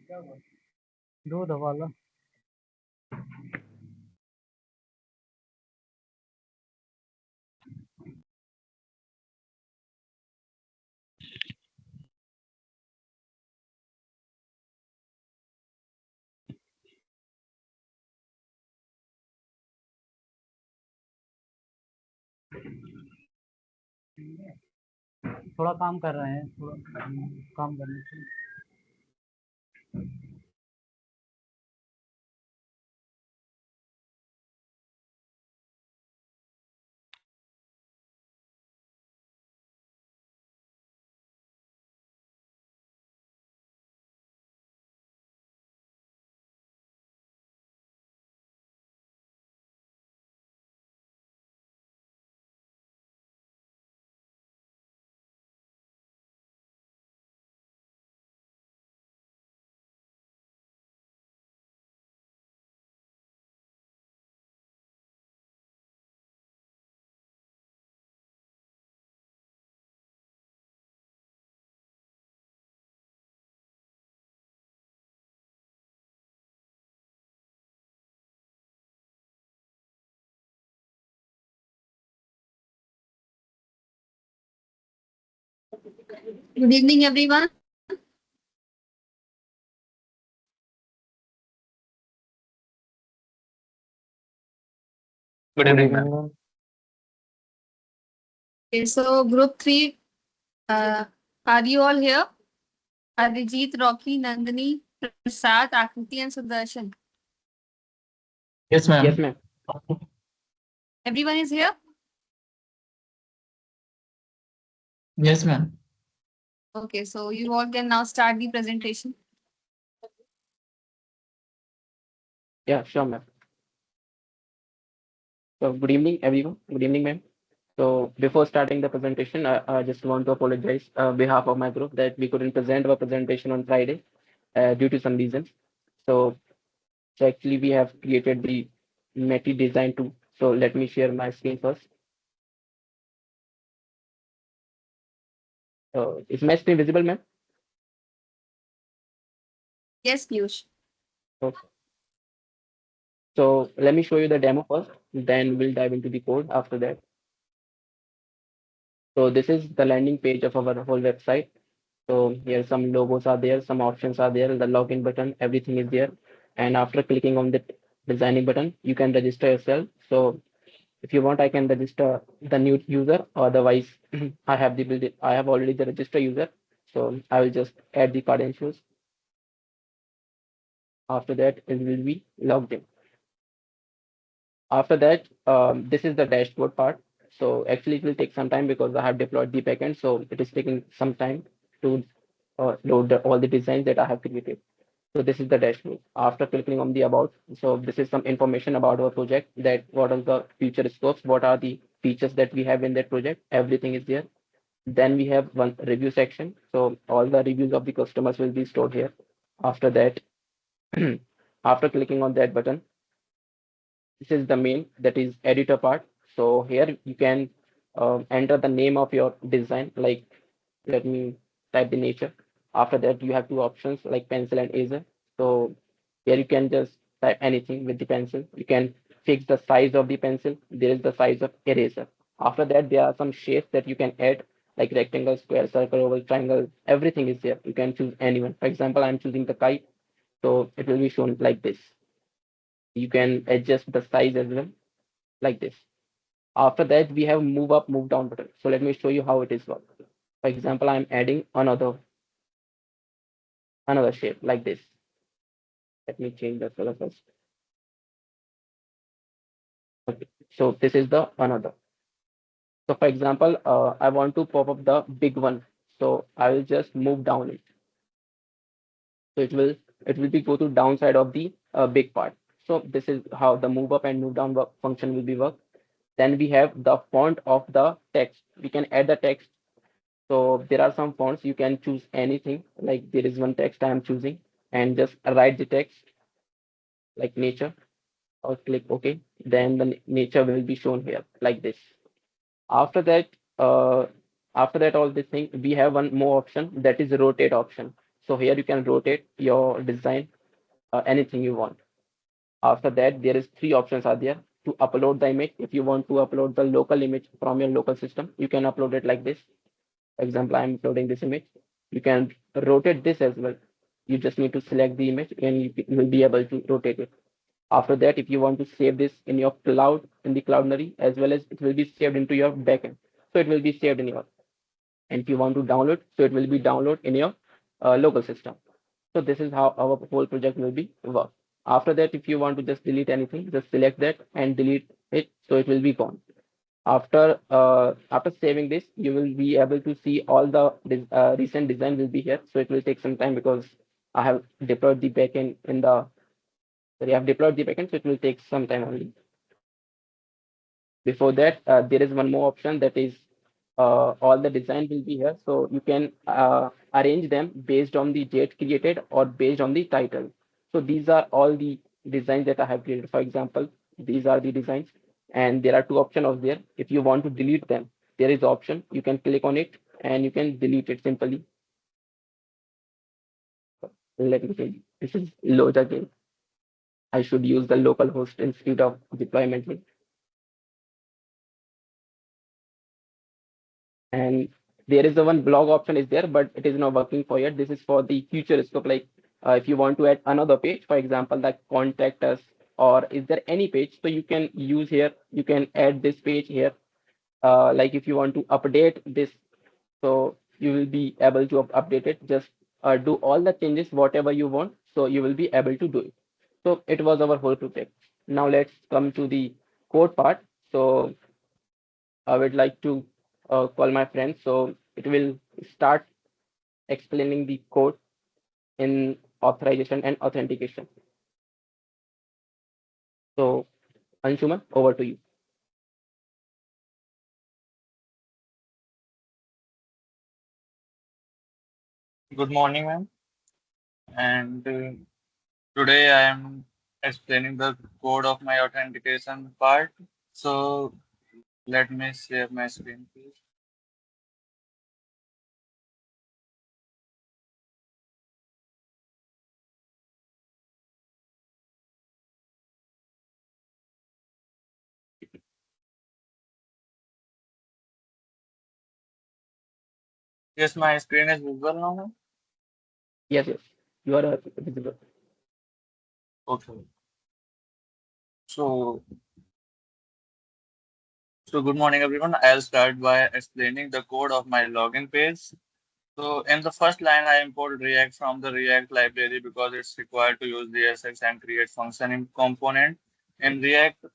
दूध वाला। थोड़ा काम कर रहे हैं, थोड़ा काम करने से। Good evening, everyone. Good evening, ma'am. Okay, so group three, are you all here? Arijit, Rocky, Nandini, Prasad, Akriti, and Sudarshan. Yes, ma'am. Yes, ma'am. Everyone is here? Yes, ma'am. Okay, so you all can now start the presentation. Yeah, sure, ma'am. So, good evening, everyone. Good evening, ma'am. So, before starting the presentation, I just want to apologize on behalf of my group that we couldn't present our presentation on Friday due to some reasons. So, actually, we have created the METI design too. So, let me share my screen first. Is my screen visible, ma'am? Yes, Piyush. Okay. So, let me show you the demo first, then we'll dive into the code after that. So, this is the landing page of our whole website. So here some logos are there, some options are there, the login button, everything is there. And after clicking on the designing button, you can register yourself. So if you want, I can register the new user. Otherwise, I have already the register user. So I will just add the credentials. After that, it will be logged in. After that, this is the dashboard part. So actually, it will take some time because I have deployed the backend. So it is taking some time to load all the designs that I have created. So this is the dashboard. After clicking on the about, so this is some information about our project, that what are the future scopes, what are the features that we have in that project, everything is there. Then we have one review section. So all the reviews of the customers will be stored here. After that, after clicking on that button, this is the main, that is editor part. So here you can enter the name of your design, like let me type the nature. After that, you have two options like pencil and eraser. So here you can just type anything with the pencil. You can fix the size of the pencil. There is the size of eraser. After that, there are some shapes that you can add, like rectangle, square, circle, oval, triangle. Everything is there. You can choose anyone. For example, I'm choosing the kite. So it will be shown like this. You can adjust the size as well, like this. After that, we have move up, move down button. So let me show you how it is work. For example, I'm adding another shape like this. Let me change the color first. Okay. So this is the another. So for example, I want to pop up the big one. So I will just move down it. So it will be go to downside of the big part. So this is how the move up and move down function will be work. Then we have the font of the text. We can add the text. So there are some fonts you can choose anything. Like there is one text I am choosing, and just write the text like nature, or click OK. Then the nature will be shown here like this. After that, uh, all this thing, we have one more option, that is rotate option. So here you can rotate your design anything you want. After that, there is three options are there to upload the image. If you want to upload the local image from your local system, you can upload it like this. For example, I'm uploading this image. You can rotate this as well. You just need to select the image and you will be able to rotate it. After that, if you want to save this in your cloud, in the Cloudinary, as well as it will be saved into your backend. So it will be saved in your, and if you want to download, so it will be download in your local system. So this is how our whole project will be work. After that, if you want to just delete anything, just select that and delete it, so it will be gone. After saving this, you will be able to see all the recent design will be here. So it will take some time because I have deployed the backend in the sorry, I have deployed the backend, so it will take some time only. Before that, there is one more option that is all the design will be here. So you can arrange them based on the date created or based on the title. So these are all the designs that I have created. For example, these are the designs, and there are two options of there. If you want to delete them, there is option. You can click on it and you can delete it simply. Let me see. This is load again. I should use the local host instead of deployment link. And there is the one blog option is there, but it is not working for yet. This is for the future scope. Like if you want to add another page, for example, like contact us, or is there any page, so you can use here, you can add this page here. Like if you want to update this, so you will be able to update it. Just do all the changes whatever you want, so you will be able to do it. So it was our whole project. Now let's come to the code part. So I would like to call my friend. So it will start explaining the code in authorization and authentication. So Anshuman, over to you. Good morning, ma'am. And today I am explaining the code of my authentication part. So let me share my screen, please. Yes, my screen is visible now, ma'am. Yes, yes, you are visible. Okay. So, so good morning, everyone. I'll start by explaining the code of my login page. So in the first line, I import React from the React library because it's required to use JSX and create function in component in React.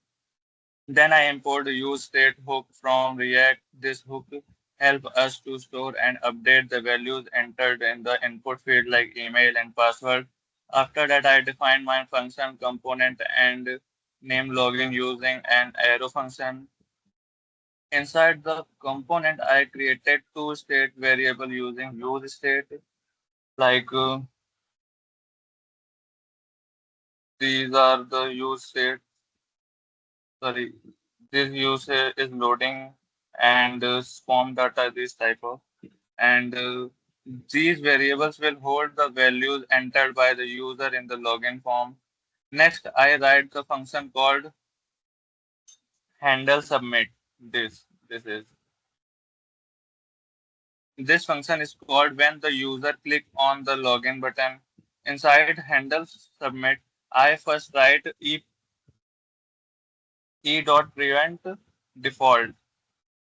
Then I import the use state hook from React. This hook help us to store and update the values entered in the input field like email and password. After that, I define my function component and name login using an arrow function. Inside the component, I created two state variable using use state. Like these are the use state. Sorry, this use is loading and form data this type of. And these variables will hold the values entered by the user in the login form. Next, I write the function called handle submit. This is this function is called when the user click on the login button. Inside handle submit, I first write e.prevent default.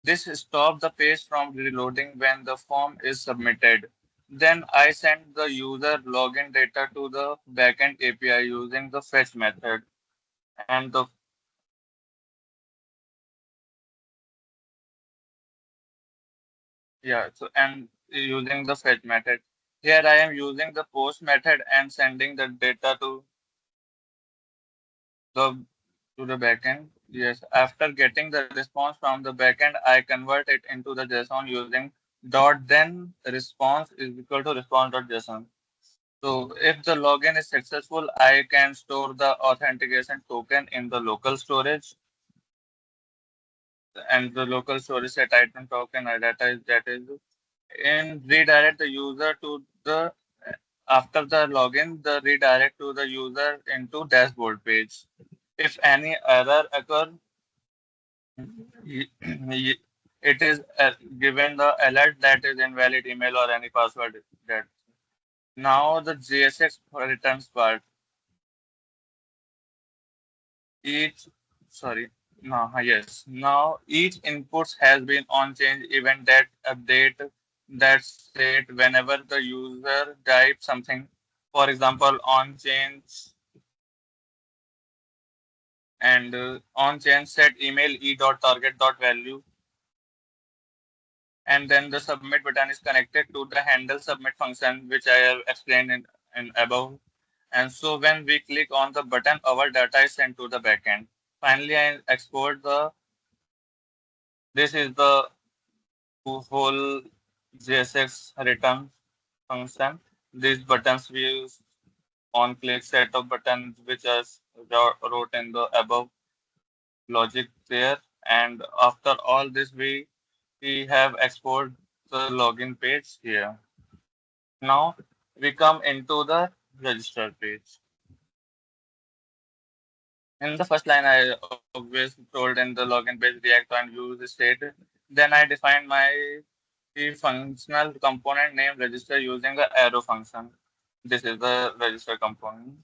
This stops the page from reloading when the form is submitted. Then I send the user login data to the backend API using the fetch method. And the yeah, so and using the fetch method. Here I am using the post method and sending the data the to the backend. Yes, after getting the response from the backend, I convert it into the JSON using dot then response is equal to response.json. So if the login is successful, I can store the authentication token in the local storage, and the local storage set item token data is that is in redirect the user to the After the login, the redirect to the user into dashboard page. If any error occur, y- y- it is given the alert that is invalid email or any password that. Now the JSX returns part. Each, sorry, no, yes. Now each inputs has been on change event that update that state whenever the user types something. For example, on change and on change set email e dot target dot value, and then the submit button is connected to the handle submit function which I have explained in above. And so when we click on the button, our data is sent to the backend. Finally, I export the, this is the whole JSX return function. These buttons we use on click set of buttons which is wrote in the above logic there. And after all this, we have export the login page here. Now we come into the register page. In the first line, I always told in the login page react and use state. Then I define my functional component name register using the arrow function. This is the register component.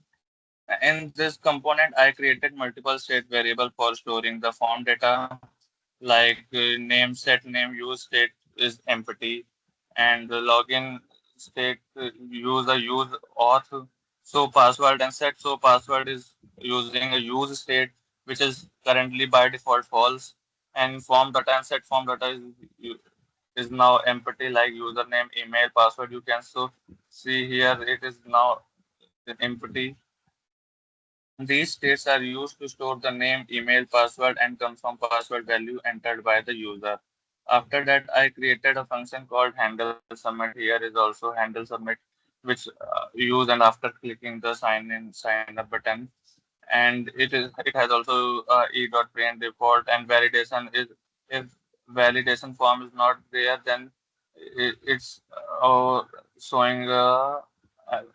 In this component, I created multiple state variable for storing the form data, like name, set name, use state is empty, and the login state use auth. So password and set. So password is using a use state, which is currently by default false, and form data and set form data is now empty, like username, email, password. You can so see here it is now empty. These states are used to store the name, email, password, and confirm password value entered by the user. After that, I created a function called handle submit. Here is also handle submit, which use and after clicking the sign in sign up button. And it has also e.print default and validation is, if validation form is not there, then it's showing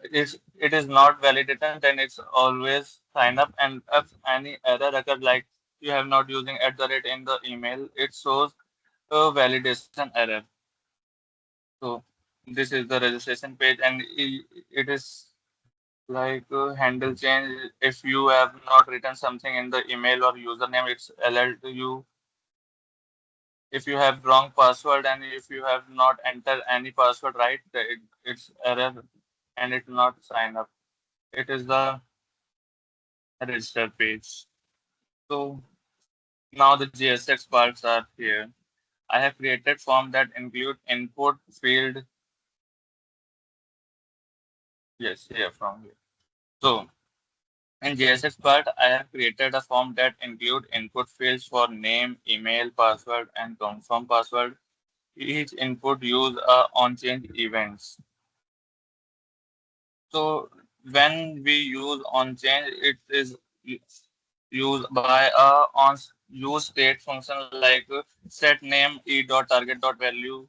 it is not validated, then it's always sign up. And if any error occurs, like you have not using at the rate in the email, it shows a validation error. So this is the registration page, and it is like handle change. If you have not written something in the email or username, it's alert you. If you have wrong password and if you have not entered any password right, it's error and it not sign up. It is the register page. So now the GSX parts are here. I have created form that include input field. Yes, here from here. So in JSX part, I have created a form that include input fields for name, email, password, and confirm password. Each input use on change events. So when we use on change, it is used by a on use state function like set name e dot target dot value.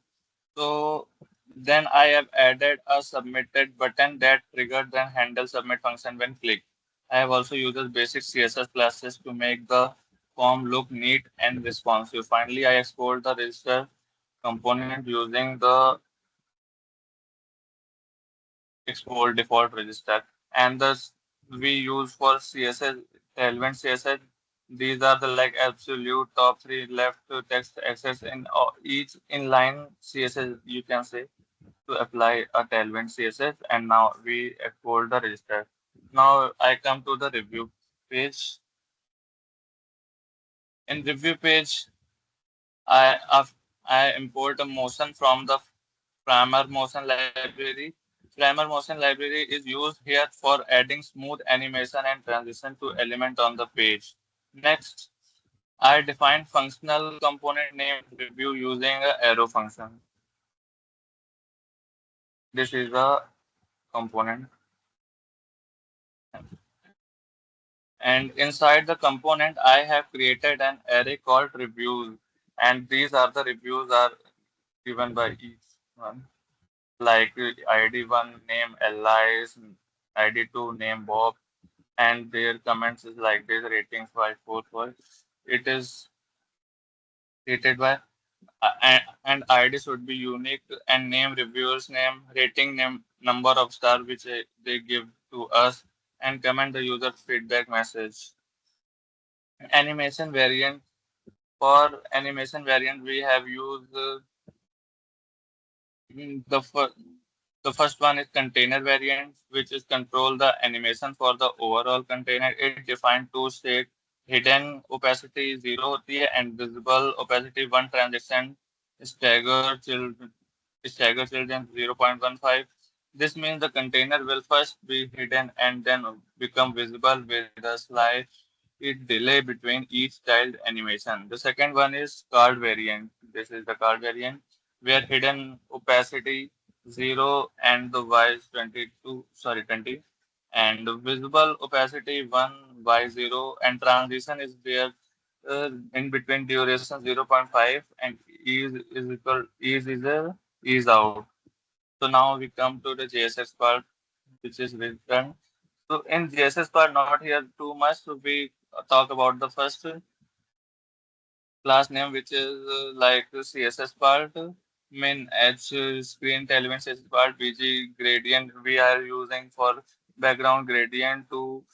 So then I have added a submitted button that triggered the handle submit function when clicked. I have also used basic CSS classes to make the form look neat and responsive. Finally, I export the register component using the export default register. And thus we use for CSS, relevant CSS. These are the like absolute top three left to text access in each inline CSS, you can say, to apply a tailwind CSS. And now we export the register. Now I come to the review page. In review page, I I import a motion from the primer motion library. Primer motion library is used here for adding smooth animation and transition to element on the page. Next, I define functional component named review using a arrow function. This is the component. And inside the component, I have created an array called reviews. And these are the reviews are given by each one. like ID1 name Elias, ID2 name Bob, and their comments is like this, ratings by 4 It is rated by and ID should be unique and name reviewers name, rating name, number of star which they give to us, and comment the user feedback message. Animation variant. For animation variant, we have used mm, the fir- the first one is container variant, which is control the animation for the overall container. It defines two state, hidden opacity 0 and visible opacity 1 transaction, stagger children, stagger children 0.15. This means the container will first be hidden and then become visible with a slight delay between each child animation. The second one is card variant. This is the card variant where hidden opacity 0 and the y is 20 and visible opacity 1 by 0 and transition is there in between duration 0.5 and ease out. So now we come to the JSX part, which is written. So in JSS part, not here too much. So we talk about the first class name, which is like the CSS part, main edge screen element CSS part, BG gradient we are using for background gradient to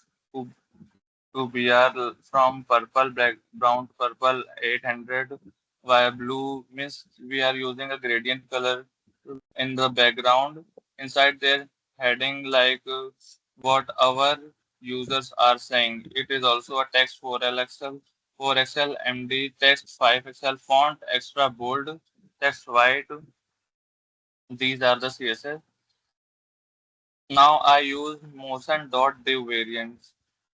to BR from purple black brown to purple 800 via blue means we are using a gradient color in the background. Inside there heading like what our users are saying. It is also a text 4LXL, 4XL, MD, text 5XL, font extra bold, text white. These are the CSS. Now I use motion.div variants.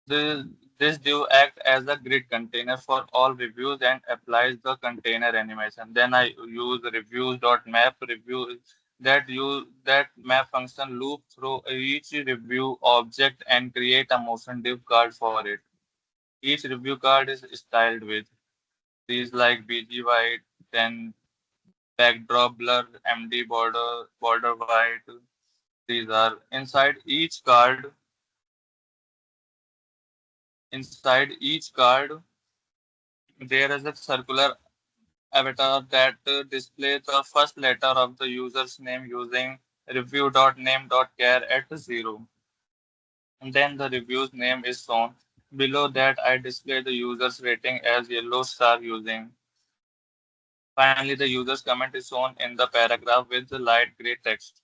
This, this div act as a grid container for all reviews and applies the container animation. Then I use reviews.map review that map function loop through each review object and create a motion div card for it. Each review card is styled with these like BG white, then backdrop blur, MD border white. These are inside each card there is a circular avatar that displays the first letter of the user's name using review.name.char at 0. And then the review's name is shown. Below that, I display the user's rating as yellow star using. Finally, the user's comment is shown in the paragraph with the light gray text.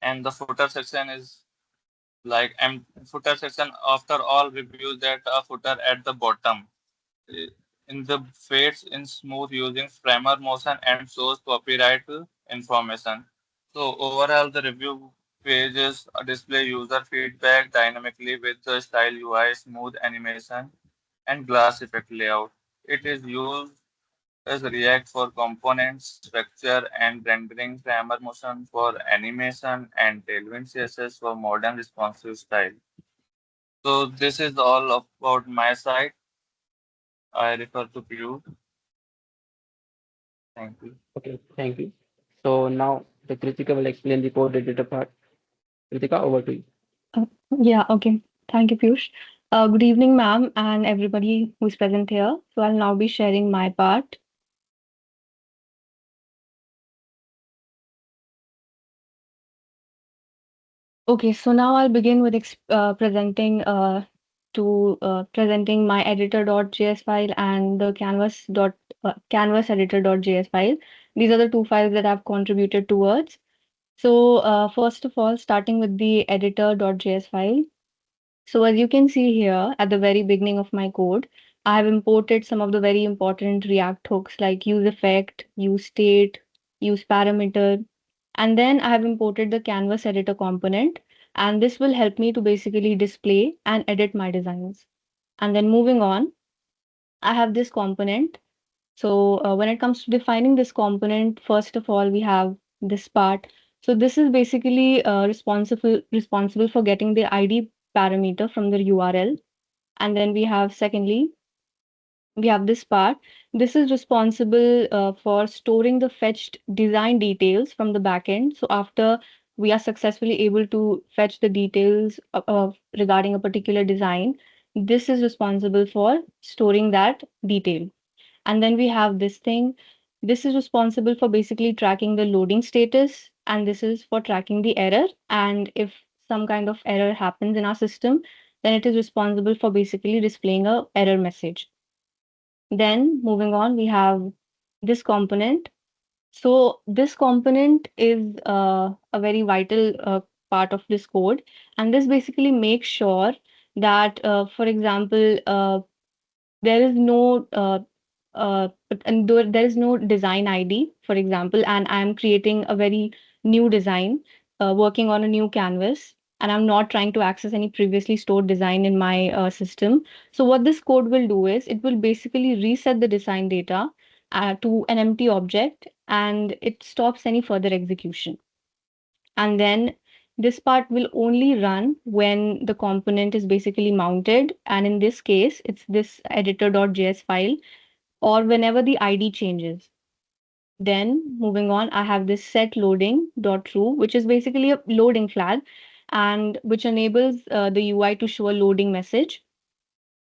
And the footer section is like footer section after all reviews that a footer at the bottom in the fades in smooth using primer motion and shows copyright information. So overall, the review pages display user feedback dynamically with the style UI, smooth animation, and glass effect layout. It is used as React for components, structure, and rendering, primer motion for animation, and Tailwind CSS for modern responsive style. So this is all about my side. I refer to Piyush. Thank you. Okay, thank you. So now the Kritika will explain the code editor part. Kritika, over to you. Uh, yeah, okay. Thank you, Piyush. Good evening, ma'am, and everybody who is present here. So I'll now be sharing my part. Okay, so now I'll begin with presenting my editor.js file and the canvas editor.js file. These are the two files that I've contributed towards. So first of all, starting with the editor.js file. So as you can see here at the very beginning of my code, I have imported some of the very important React hooks like use effect, use state, use parameter, and then I have imported the canvas editor component. And this will help me to basically display and edit my designs. And then moving on, I have this component. So when it comes to defining this component, first of all, we have this part. So this is basically responsible for getting the ID parameter from the URL. And then we have secondly, we have this part. This is responsible for storing the fetched design details from the backend. So after we are successfully able to fetch the details regarding a particular design, this is responsible for storing that detail. And then we have this thing. This is responsible for basically tracking the loading status, and this is for tracking the error. And if some kind of error happens in our system, then it is responsible for basically displaying a error message. Then moving on, we have this component. So this component is a very vital part of this code, and this basically makes sure that, for example, there is no there is no design ID, for example, and I'm creating a very new design, working on a new canvas, and I'm not trying to access any previously stored design in my system. So what this code will do is it will basically reset the design data to an empty object, and it stops any further execution. And then this part will only run when the component is basically mounted. And in this case, it's this editor.js file, or whenever the ID changes. Then moving on, I have this set loading.true, which is basically a loading flag and which enables the UI to show a loading message.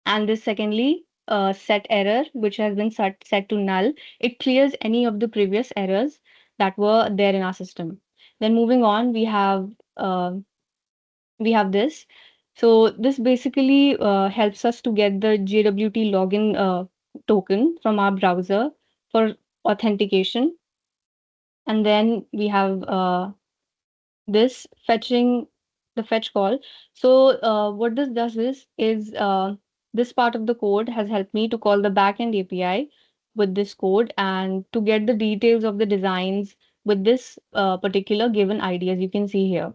And this secondly, set error, which has been set to null. It clears any of the previous errors that were there in our system. Then moving on, we have this. So this basically helps us to get the JWT login token from our browser for authentication. And then we have this fetching the fetch call. So what this does is this part of the code has helped me to call the backend API with this code and to get the details of the designs with this particular given ID, as you can see here.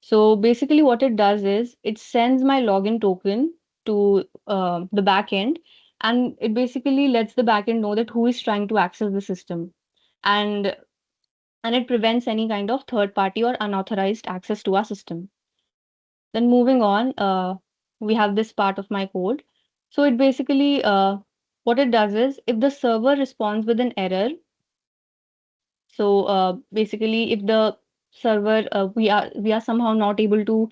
So basically, what it does is it sends my login token to the backend, and it basically lets the backend know that who is trying to access the system, and and it prevents any kind of third party or unauthorized access to our system. Then moving on, we have this part of my code. So it basically what it does is if the server responds with an error, so basically, if the server we are somehow not able to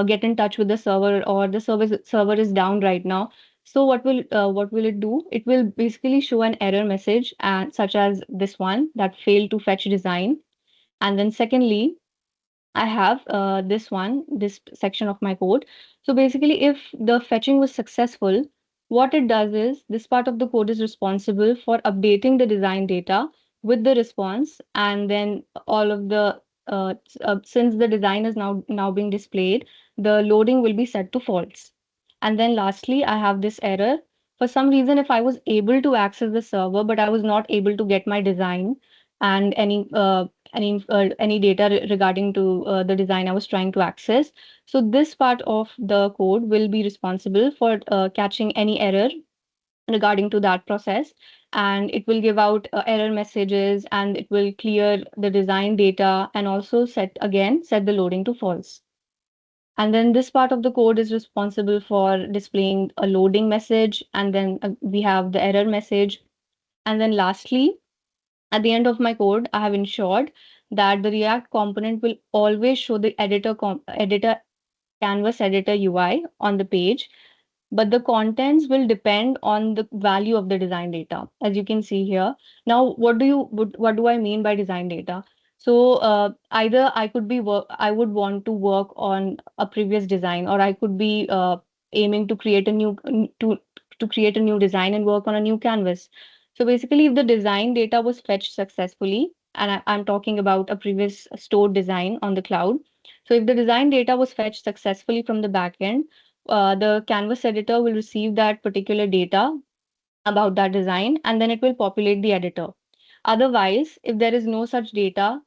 get in touch with the server, or the server is down right now. So what will it do? It will basically show an error message, and such as this one, that failed to fetch design. And then secondly, I have this section of my code. So basically, if the fetching was successful, what it does is this part of the code is responsible for updating the design data with the response, and then all of the since the design is now being displayed, the loading will be set to false. And then lastly, I have this error. For some reason, if I was able to access the server, but I was not able to get my design and any data regarding to the design I was trying to access. So this part of the code will be responsible for catching any error regarding to that process, and it will give out error messages, and it will clear the design data and also set the loading to false. And then this part of the code is responsible for displaying a loading message, and then we have the error message. And then lastly, at the end of my code, I have ensured that the React component will always show the editor canvas editor UI on the page, but the contents will depend on the value of the design data, as you can see here. Now, what do I mean by design data? So either I would want to work on a previous design, or I could be aiming to create a new design and work on a new canvas. So basically, if the design data was fetched successfully, and I'm talking about a previous stored design on the cloud. So if the design data was fetched successfully from the backend, the canvas editor will receive that particular data about that design, and then it will populate the editor. Otherwise, if there is no such data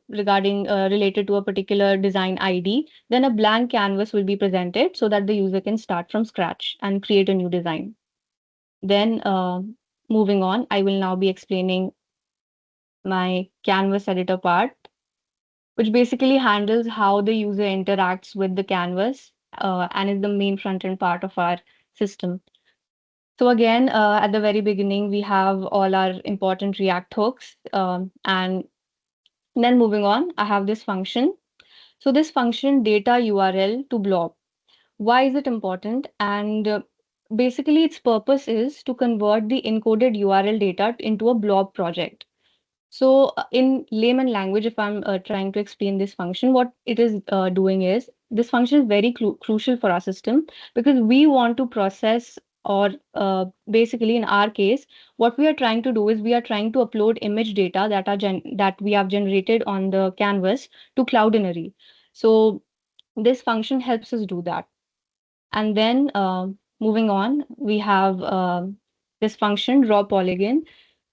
regarding related to a particular design ID, then a blank canvas will be presented so that the user can start from scratch and create a new design. Then moving on, I will now be explaining my canvas editor part, which basically handles how the user interacts with the canvas and is the main front end part of our system. So again, at the very beginning, we have all our important React hooks. And then moving on, I have this function. So this function data URL to blob. Why is it important? And basically, its purpose is to convert the encoded URL data into a blob project. So, in layman language, if I'm trying to explain this function, what it is doing is this function is very crucial for our system because we want to process, or basically in our case, what we are trying to do is we are trying to upload image data that we have generated on the canvas to Cloudinary. So this function helps us do that. And then moving on, we have this function draw polygon.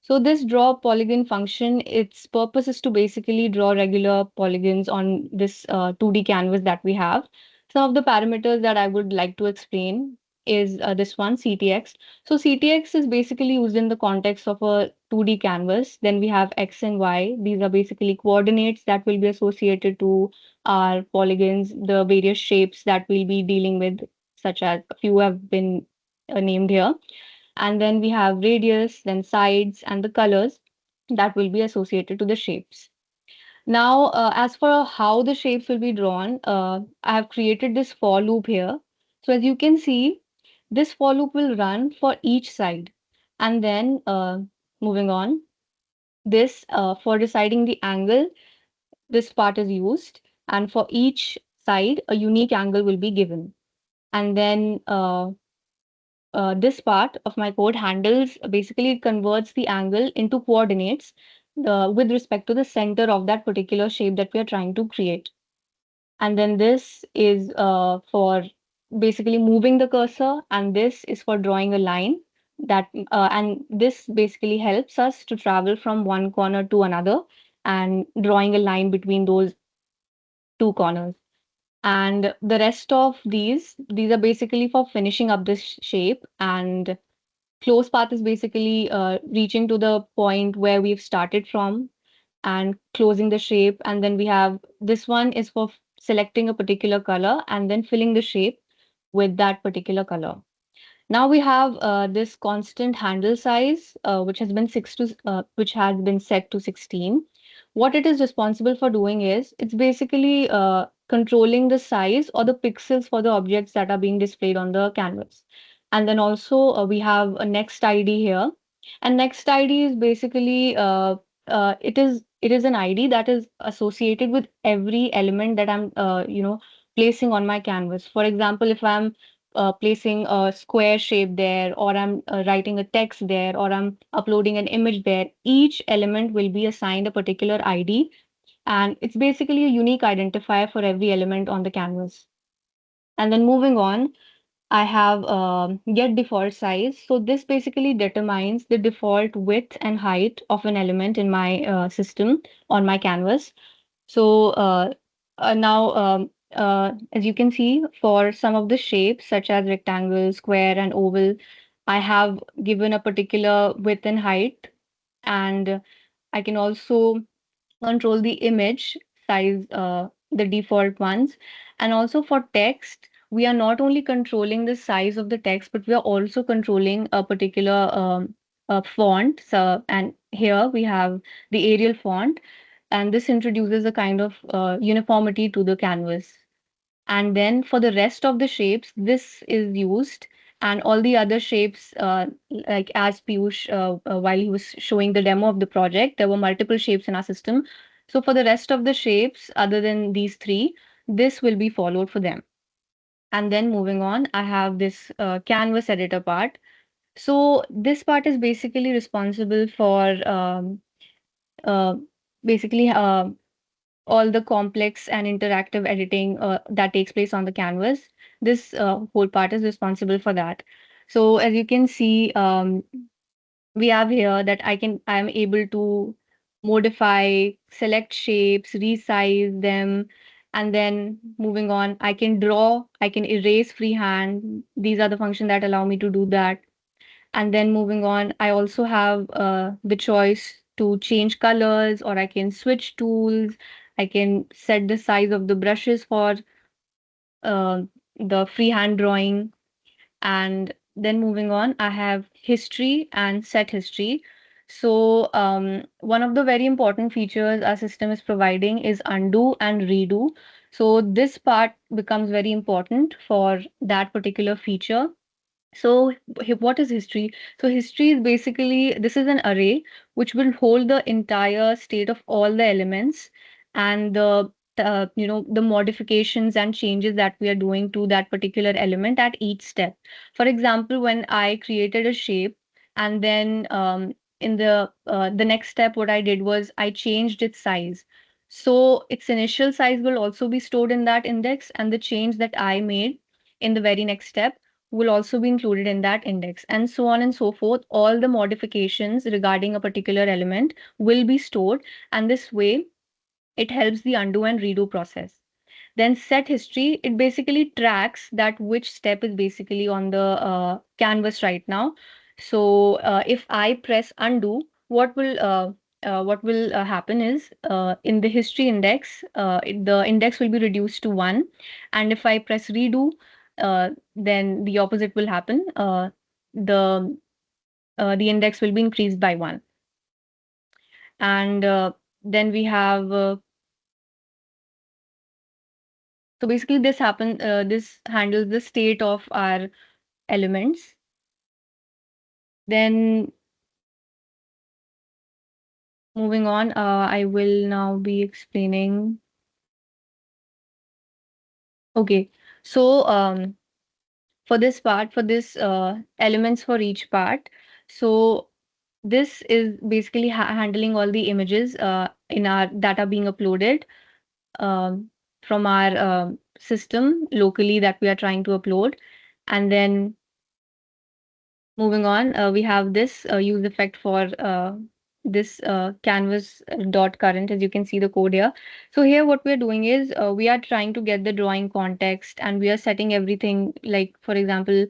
So this draw polygon function, its purpose is to basically draw regular polygons on this 2D canvas that we have. Some of the parameters that I would like to explain is this one, CTX. So CTX is basically used in the context of a 2D canvas. Then we have X and Y. These are basically coordinates that will be associated to our polygons, the various shapes that we'll be dealing with, such as a few have been named here. And then we have radius, then sides, and the colors that will be associated to the shapes. Now, as for how the shapes will be drawn, I have created this for loop here. So as you can see, this for loop will run for each side. And then moving on, this for deciding the angle, this part is used. And for each side, a unique angle will be given. And then this part of my code handles, basically it converts the angle into coordinates with respect to the center of that particular shape that we are trying to create. And then this is for basically moving the cursor, and this is for drawing a line that and this basically helps us to travel from one corner to another and drawing a line between those two corners. And the rest of these are basically for finishing up this shape. And close path is basically reaching to the point where we've started from and closing the shape. And then we have this one is for selecting a particular color and then filling the shape with that particular color. Now we have this constant handle size, which has been set to 16. What it is responsible for doing is it's basically controlling the size or the pixels for the objects that are being displayed on the canvas. And then also we have a next ID here, and next ID is basically it is an ID that is associated with every element that I'm placing on my canvas. For example, if I'm placing a square shape there, or I'm writing a text there, or I'm uploading an image there, each element will be assigned a particular ID, and it's basically a unique identifier for every element on the canvas. And then moving on, I have get default size. So this basically determines the default width and height of an element in my system on my canvas. So now, as you can see, for some of the shapes, such as rectangle, square, and oval, I have given a particular width and height, and I can also control the image size, the default ones. And also for text, we are not only controlling the size of the text, but we are also controlling a particular font. So, and here we have the Arial font, and this introduces a kind of uniformity to the canvas. And then for the rest of the shapes, this is used, and all the other shapes, like as Piyush, while he was showing the demo of the project, there were multiple shapes in our system. So for the rest of the shapes, other than these three, this will be followed for them. And then moving on, I have this canvas editor part. So this part is basically responsible for uh, basically all the complex and interactive editing that takes place on the canvas. This whole part is responsible for that. So as you can see, we have here that I am able to modify, select shapes, resize them, and then moving on, I can draw, I can erase freehand. These are the functions that allow me to do that. And then moving on, I also have the choice to change colors, or I can switch tools. I can set the size of the brushes for uh, the freehand drawing. And then moving on, I have history and set history. So one of the very important features our system is providing is undo and redo. So this part becomes very important for that particular feature. So, what is history? So, history is basically this is an array which will hold the entire state of all the elements and the modifications and changes that we are doing to that particular element at each step. For example, when I created a shape and then in the next step, what I did was I changed its size. So its initial size will also be stored in that index, and the change that I made in the very next step will also be included in that index, and so on and so forth. All the modifications regarding a particular element will be stored, and this way it helps the undo and redo process. Then set history, it basically tracks that which step is basically on the canvas right now. So if I press undo, what will happen is in the history index, the index will be reduced to 1, and if I press redo, then the opposite will happen. The the index will be increased by 1. And then we have so basically this handles the state of our elements. Then moving on, I will now be explaining. Okay, so for this part, for this elements for each part, so this is basically handling all the images in our that are being uploaded um, from our system locally that we are trying to upload. And then moving on, we have this use effect for this canvas dot current, as you can see the code here. So here what we're doing is we are trying to get the drawing context, and we are setting everything, like for example,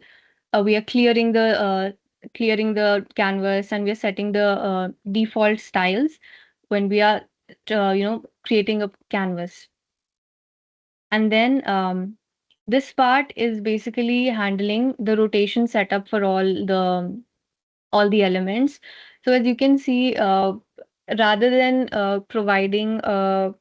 we are clearing the canvas, and we are setting the default styles when we are creating a canvas. And then this part is basically handling the rotation setup for all the elements. So as you can see, rather than providing an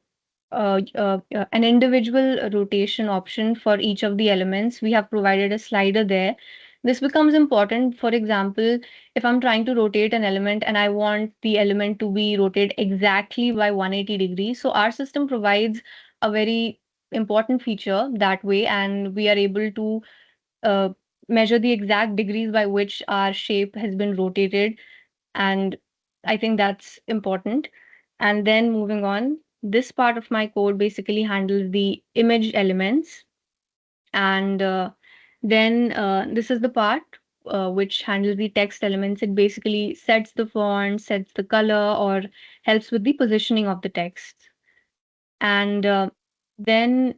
individual rotation option for each of the elements, we have provided a slider there. This becomes important. For example, if I'm trying to rotate an element and I want the element to be rotated exactly by 180 degrees, so our system provides a very important feature that way, and we are able to uh, measure the exact degrees by which our shape has been rotated, and I think that's important. And then moving on, this part of my code basically handles the image elements, and then this is the part which handles the text elements. It basically sets the font, sets the color, or helps with the positioning of the text. And then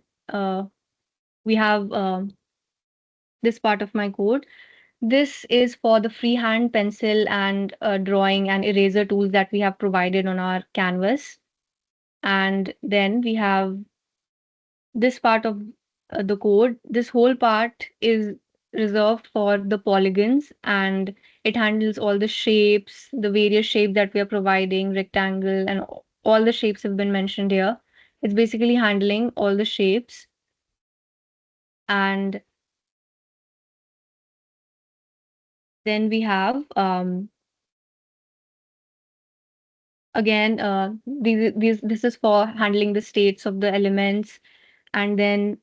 we have this part of my code. This is for the freehand pencil and drawing and eraser tools that we have provided on our canvas. And then we have this part of the code. This whole part is reserved for the polygons, and it handles all the shapes, the various shapes that we are providing, rectangle, and all the shapes have been mentioned here. It's basically handling all the shapes. And then we have again this is for handling the states of the elements. And then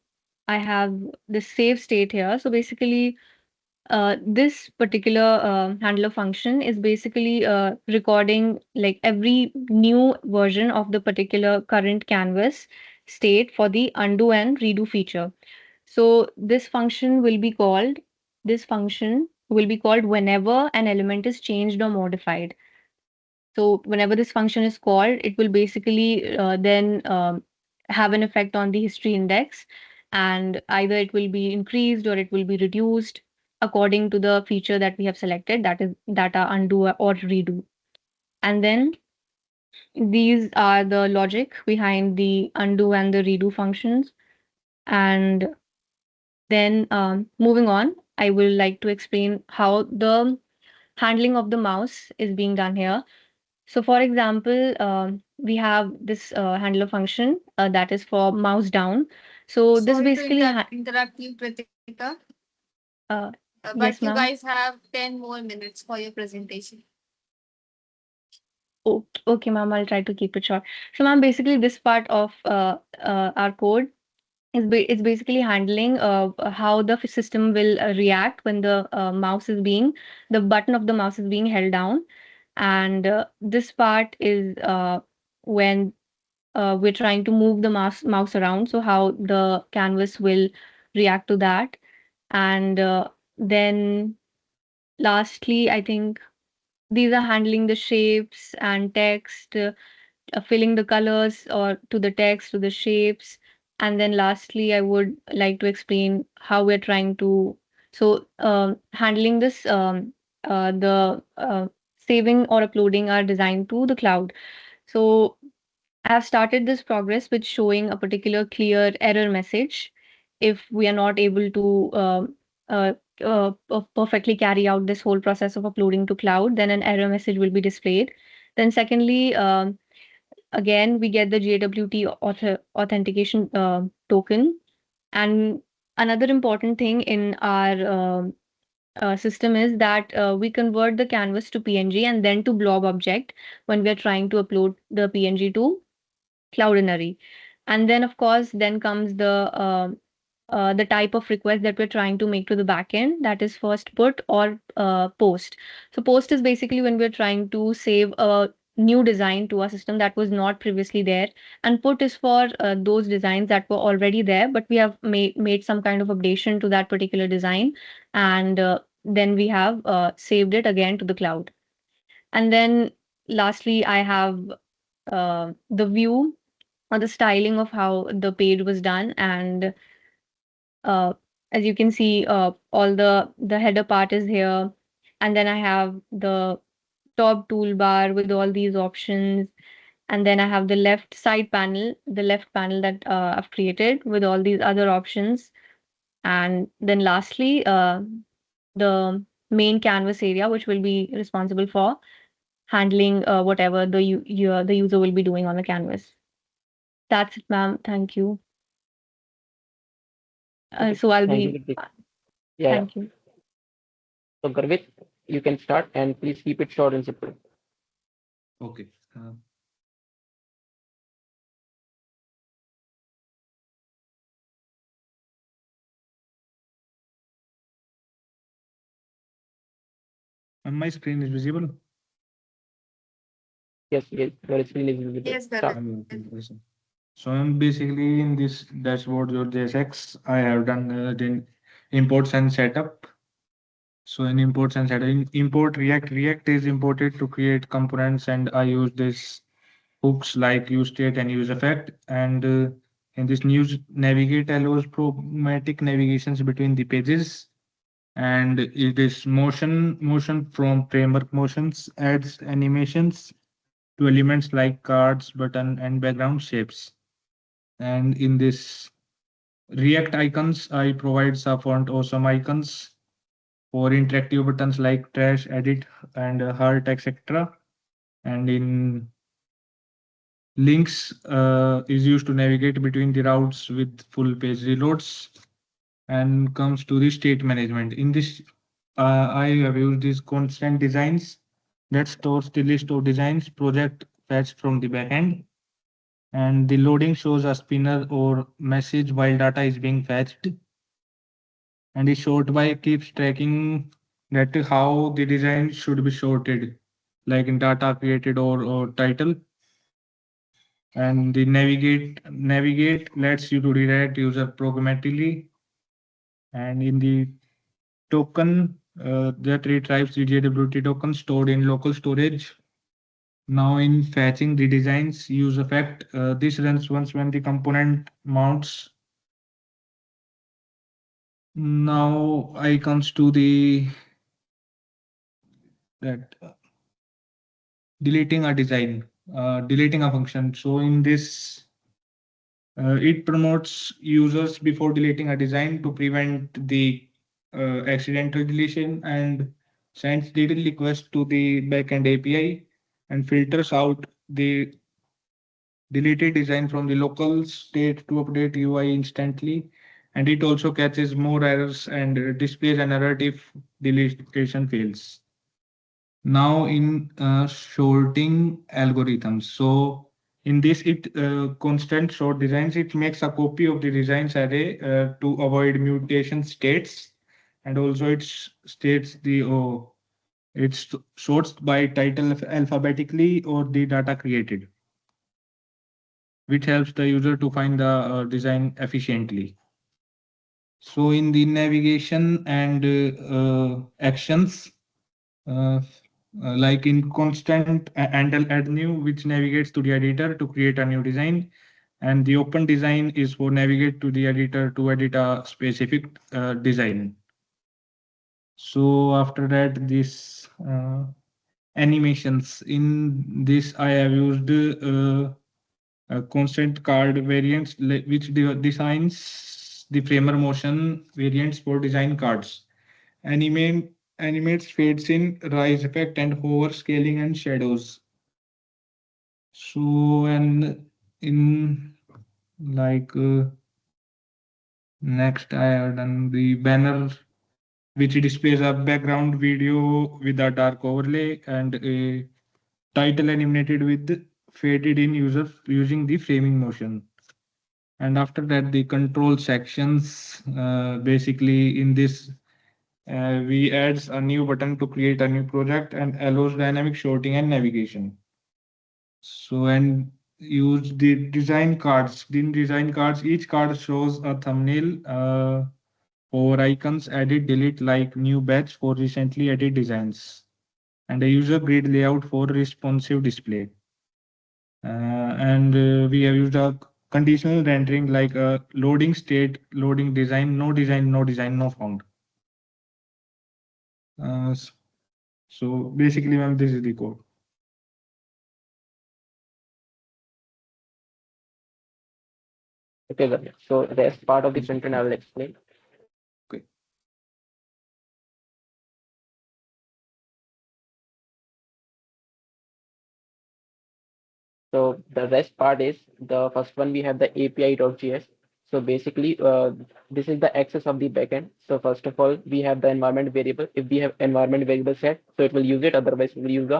I have the save state here. So basically this particular handler function is basically recording like every new version of the particular current canvas state for the undo and redo feature. So this function will be called whenever an element is changed or modified. So whenever this function is called, it will basically then have an effect on the history index, and either it will be increased or it will be reduced according to the feature that we have selected, that is data undo or redo. And then these are the logic behind the undo and the redo functions. And then moving on, I will like to explain how the handling of the mouse is being done here. So, for example, we have this handler function that is for mouse down. So, this Sorry to basically, interrupt you, Kritika. uh, But yes, you ma'am. guys have 10 more minutes for your presentation. Okay, ma'am, I'll try to keep it short. So, ma'am, basically, this part of our code it's basically handling how the system will react when the the button of the mouse is being held down, and this part is when we're trying to move the mouse around, so how the canvas will react to that. And then lastly, I think these are handling the shapes and text, filling the colors or to the text, to the shapes. And then lastly, I would like to explain how we're trying to, handling this, the saving or uploading our design to the cloud. So I have started this progress with showing a particular clear error message. If we are not able to uh, perfectly carry out this whole process of uploading to cloud, then an error message will be displayed. Then secondly, again, we get the JWT authentication token. And another important thing in our system is that we convert the canvas to PNG and then to blob object when we are trying to upload the PNG to Cloudinary. And then, of course, then comes the type of request that we're trying to make to the backend, that is first put or post. So post is basically when we're trying to save a new design to our system that was not previously there, and put is for those designs that were already there, but we have made some kind of updation to that particular design, and then we have saved it again to the cloud. And then lastly, I have the view or the styling of how the page was done. And uh, as you can see, all the header part is here, and then I have the top toolbar with all these options, and then I have the left panel that I've created with all these other options. And then lastly, the main canvas area, which will be responsible for handling whatever the user will be doing on the canvas. That's it, ma'am. Thank you. Okay. So I'll Thank you, be Kritik. Yeah, yeah. Thank you. So Garvit, you can start and please keep it short and simple. Okay. And my screen is visible. Yes, yes, your screen is visible. Yes, Start. Garvit. So I'm basically in this dashboard or JSX, I have done the imports and setup. So in imports and setup, import React. React is imported to create components, and I use this hooks like use state and use effect. And in this news navigate allows programmatic navigations between the pages. And it is motion from framework motions adds animations to elements like cards, button, and background shapes. And in this React icons, I provide some font awesome icons for interactive buttons like trash, edit, and heart, etc. And in links is used to navigate between the routes with full page reloads. And comes to the state management. In this, I have used these constant designs that stores the list of designs project fetched from the backend. And the loading shows a spinner or message while data is being fetched. And the sort by keeps tracking that how the design should be sorted, like in data created or title. And the navigate lets you to redirect user programmatically. And in the token that retrieves the JWT token stored in local storage. Now in fetching the designs use effect, this runs once when the component mounts. Now I comes to the that deleting a design, deleting a function. So in this, it promotes users before deleting a design to prevent the accidental deletion and sends the request to the backend API and filters out the deleted design from the local state to update UI instantly. And it also catches more errors and displays an alert if deletion fails. Now in sorting algorithms. So in this, it constant sort designs, it makes a copy of the designs array to avoid mutation states. And also it states the, it's sorts by title alphabetically or the data created, which helps the user to find the design efficiently. So in the navigation and actions, uh, like in constant and add new, which navigates to the editor to create a new design, and the open design is for navigate to the editor to edit a specific design. So after that, this animations, in this I have used constant card variants which designs the framer motion variants for design cards. Animates fades in, rise effect, and hover scaling and shadows. So and in like next I have done the banner which displays a background video with a dark overlay and a title animated with faded in user using the framing motion. And after that, the control sections, basically in this, we adds a new button to create a new project and allows dynamic sorting and navigation. So, and use the design cards. In design cards, each card shows a thumbnail or icons, edit, delete, like new batch for recently added designs, and a user grid layout for responsive display. And we have used a conditional rendering like a loading state, loading design, no design, no design, no found. So basically, ma'am, this is the code. Okay, Ganesh. So the rest part of the front end I will explain. Okay. So the rest part is the first one, we have the API.js. So basically, this is the access of the backend. So first of all, we have the environment variable. If we have environment variable set, so it will use it. Otherwise, we will use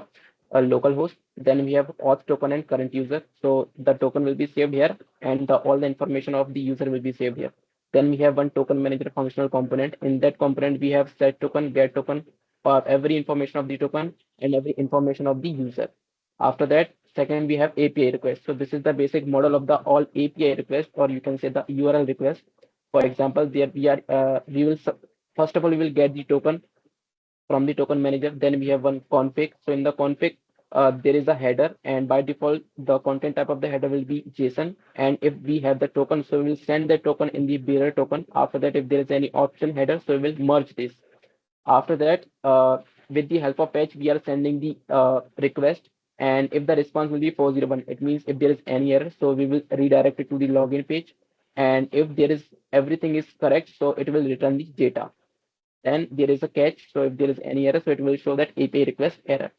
a local host. Then we have auth token and current user. So the token will be saved here, and all the information of the user will be saved here. Then we have one token manager functional component. In that component, we have set token, get token, for every information of the token and every information of the user. After that, second, we have API request. So this is the basic model of the all API request, or you can say the URL request. For example, there we will first of all we will get the token from the token manager. Then we have one config. So in the config, there is a header, and by default, the content type of the header will be JSON. And if we have the token, so we will send the token in the bearer token. After that, if there is any option header, so we will merge this. After that, with the help of fetch, we are sending the request. And if the response will be 401, it means if there is any error, so we will redirect it to the login page. And if there is everything is correct, so it will return the data. Then there is a catch. So if there is any error, so it will show that API request error.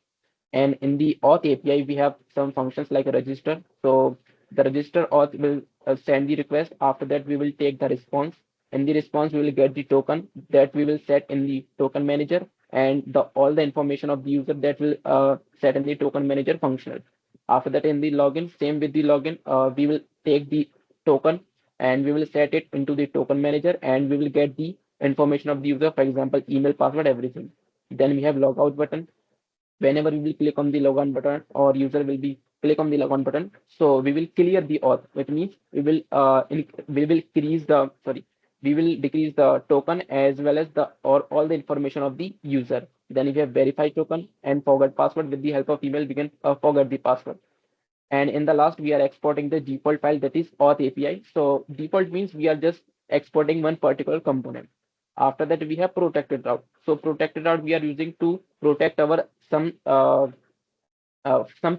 And in the auth API, we have some functions like a register. So the register auth will send the request. After that, we will take the response. In the response, we will get the token that we will set in the token manager, and all the information of the user that will set in the token manager functional. After that, in the login, same with the login, we will take the token and we will set it into the token manager, and we will get the information of the user, for example, email, password, everything. Then we have logout button. Whenever we will click on the logon button, or user will be click on the logon button, so we will clear the auth, which means we will increase the sorry we will decrease the token as well as the or all the information of the user. Then if you have verify token and forget password, with the help of email we can forget the password. And in the last, we are exporting the default file, that is auth API. So default means we are just exporting one particular component. After that, we have protected route. So protected route we are using to protect our some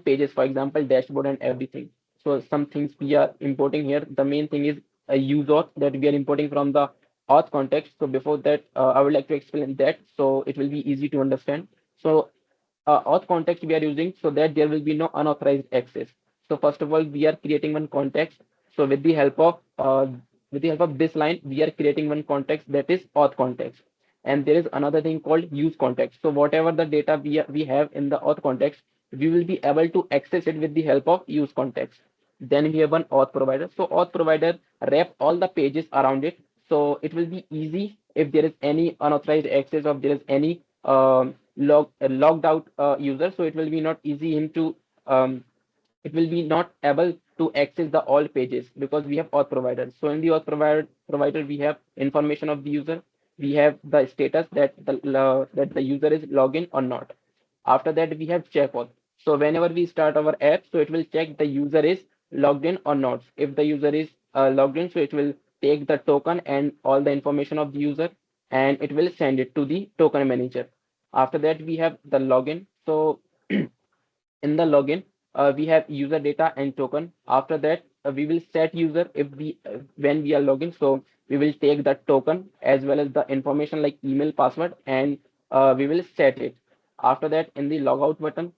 pages, for example, dashboard and everything. So some things we are importing here. The main thing is a use auth that we are importing from the auth context. So before that, I would like to explain that so it will be easy to understand. So auth context we are using so that there will be no unauthorized access. So first of all, we are creating one context. So with the help of this line, we are creating one context that is auth context. And there is another thing called use context. So whatever the data we have in the auth context, we will be able to access it with the help of use context. Then we have one auth provider. So auth provider wrap all the pages around it. So it will be easy if there is any unauthorized access or there is any logged out user. So it will be not easy him to it will be not able to access the all pages because we have auth providers. So in the auth provider we have information of the user. We have the status that the user is login or not. After that, we have check auth. So whenever we start our app, so it will check the user is logged in or not. If the user is logged in, so it will take the token and all the information of the user and it will send it to the token manager. After that, we have the login. So in the login, we have user data and token. After that, we will set user if we when we are logging. So we will take the token as well as the information like email, password, and we will set it. After that, in the logout button,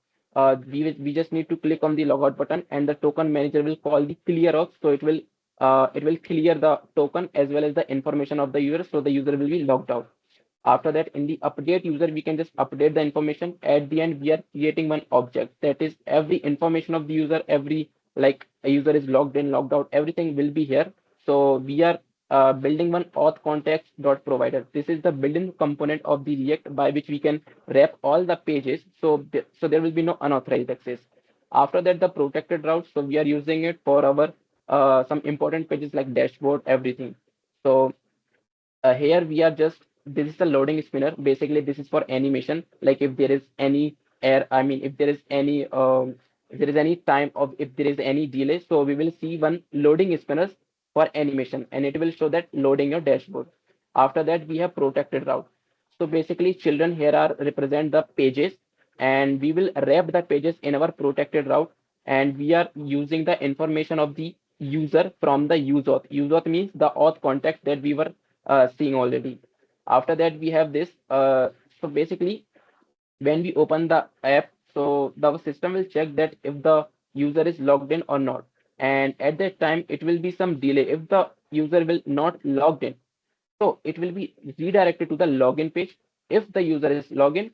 we just need to click on the logout button, and the token manager will call the clear auth. So it will clear the token as well as the information of the user. So the user will be logged out. After that, in the update user, we can just update the information. At the end, we are creating one object that is every information of the user, every like a user is logged in, logged out, everything will be here. So we are building one auth context dot provider. This is the built-in component of the React by which we can wrap all the pages. So so there will be no unauthorized access. After that, the protected route. So we are using it for our some important pages like dashboard, everything. So here we are just this is the loading spinner. Basically this is for animation, like if there is any error, I mean if there is any if there is any time of if there is any delay, so we will see one loading spinners for animation and it will show that loading your dashboard. After that, we have protected route. So basically children here are represent the pages and we will wrap the pages in our protected route, and we are using the information of the user from the use auth. Use auth means the auth context that we were seeing already. After that, we have this. So basically, when we open the app, so the system will check that if the user is logged in or not. And at that time, it will be some delay. If the user will not logged in, so it will be redirected to the login page. If the user is login,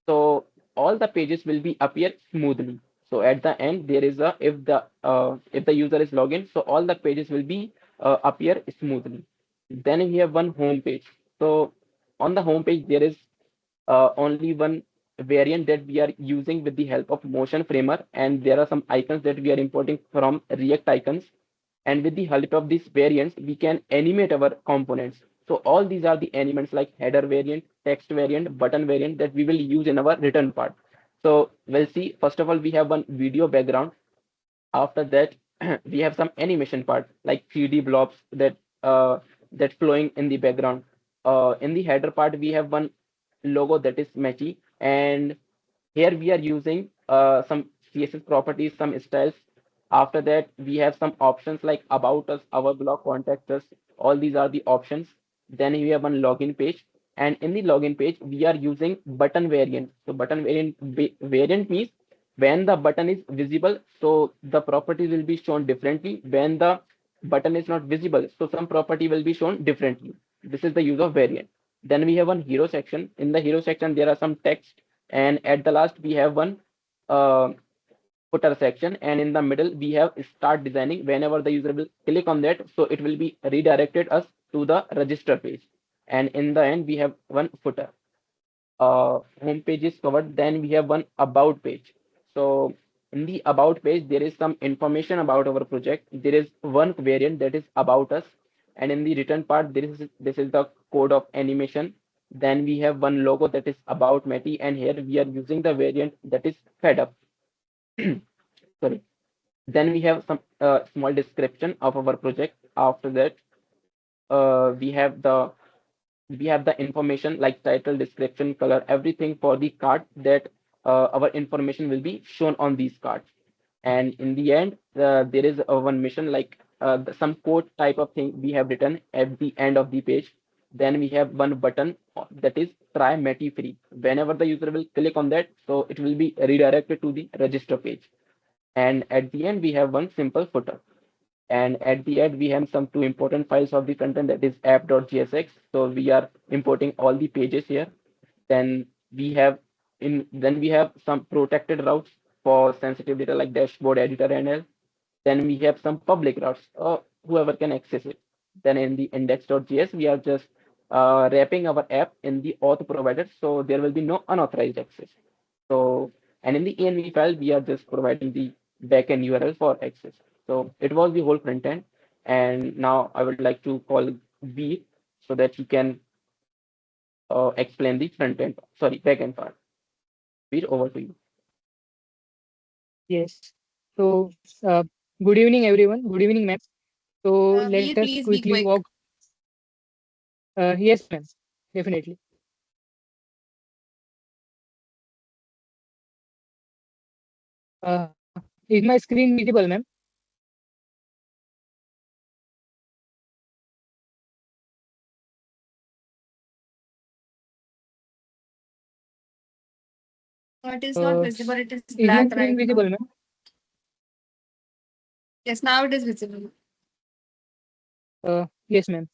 so all the pages will be appear smoothly. So at the end, there is a if the user is login, so all the pages will be appear smoothly. Then we have one home page. So on the home page, there is only one variant that we are using with the help of motion framer, and there are some icons that we are importing from React icons. And with the help of these variants, we can animate our components. So all these are the elements like header variant, text variant, button variant that we will use in our written part. So we'll see. First of all, we have one video background. After that, we have some animation part like 3D blobs that flowing in the background. In the header part, we have one logo that is matchy, and here we are using some CSS properties, some styles. After that, we have some options like about us, our blog, contact us. All these are the options. Then we have one login page. And in the login page, we are using button variant. So button variant means when the button is visible, so the property will be shown differently. When the button is not visible, so some property will be shown differently. This is the use of variant. Then we have one hero section. In the hero section, there are some text, and at the last we have one uh, footer section, and in the middle we have start designing. Whenever the user will click on that, so it will be redirected us to the register page, and in the end we have one footer. Home page is covered. Then we have one about page. So in the about page, there is some information about our project. There is one variant that is about us, and in the written part, this is the code of animation. Then we have one logo that is about Matty, and here we are using the variant that is fed up. Sorry. Then we have some small description of our project. After that, we have the information like title, description, color, everything for the card that our information will be shown on these cards. And in the end, there is one mission like some code type of thing we have written at the end of the page. Then we have one button that is try Meti free. Whenever the user will click on that, so it will be redirected to the register page. And at the end, we have one simple footer. And at the end, we have some two important files of the front end, that is app.jsx. So we are importing all the pages here. Then we have some protected routes for sensitive data like dashboard, editor, and else. Then we have some public routes, whoever can access it. Then in the index.js, we are just wrapping our app in the auth provider, so there will be no unauthorized access. So, and in the env file, we are just providing the backend URL for access. So it was the whole front end. And now I would like to call Veer so that he can explain the front end, sorry, backend part. Veer, over to you. Yes. So, good evening, everyone. Good evening, ma'am. So, let Veer, us please be quickly quick. walk. Yes, ma'am. Definitely. Uh, is my screen visible, ma'am? No, it is not visible. It is Is my black screen right visible, now. ma'am? Yes, now it is visible. Yes, ma'am.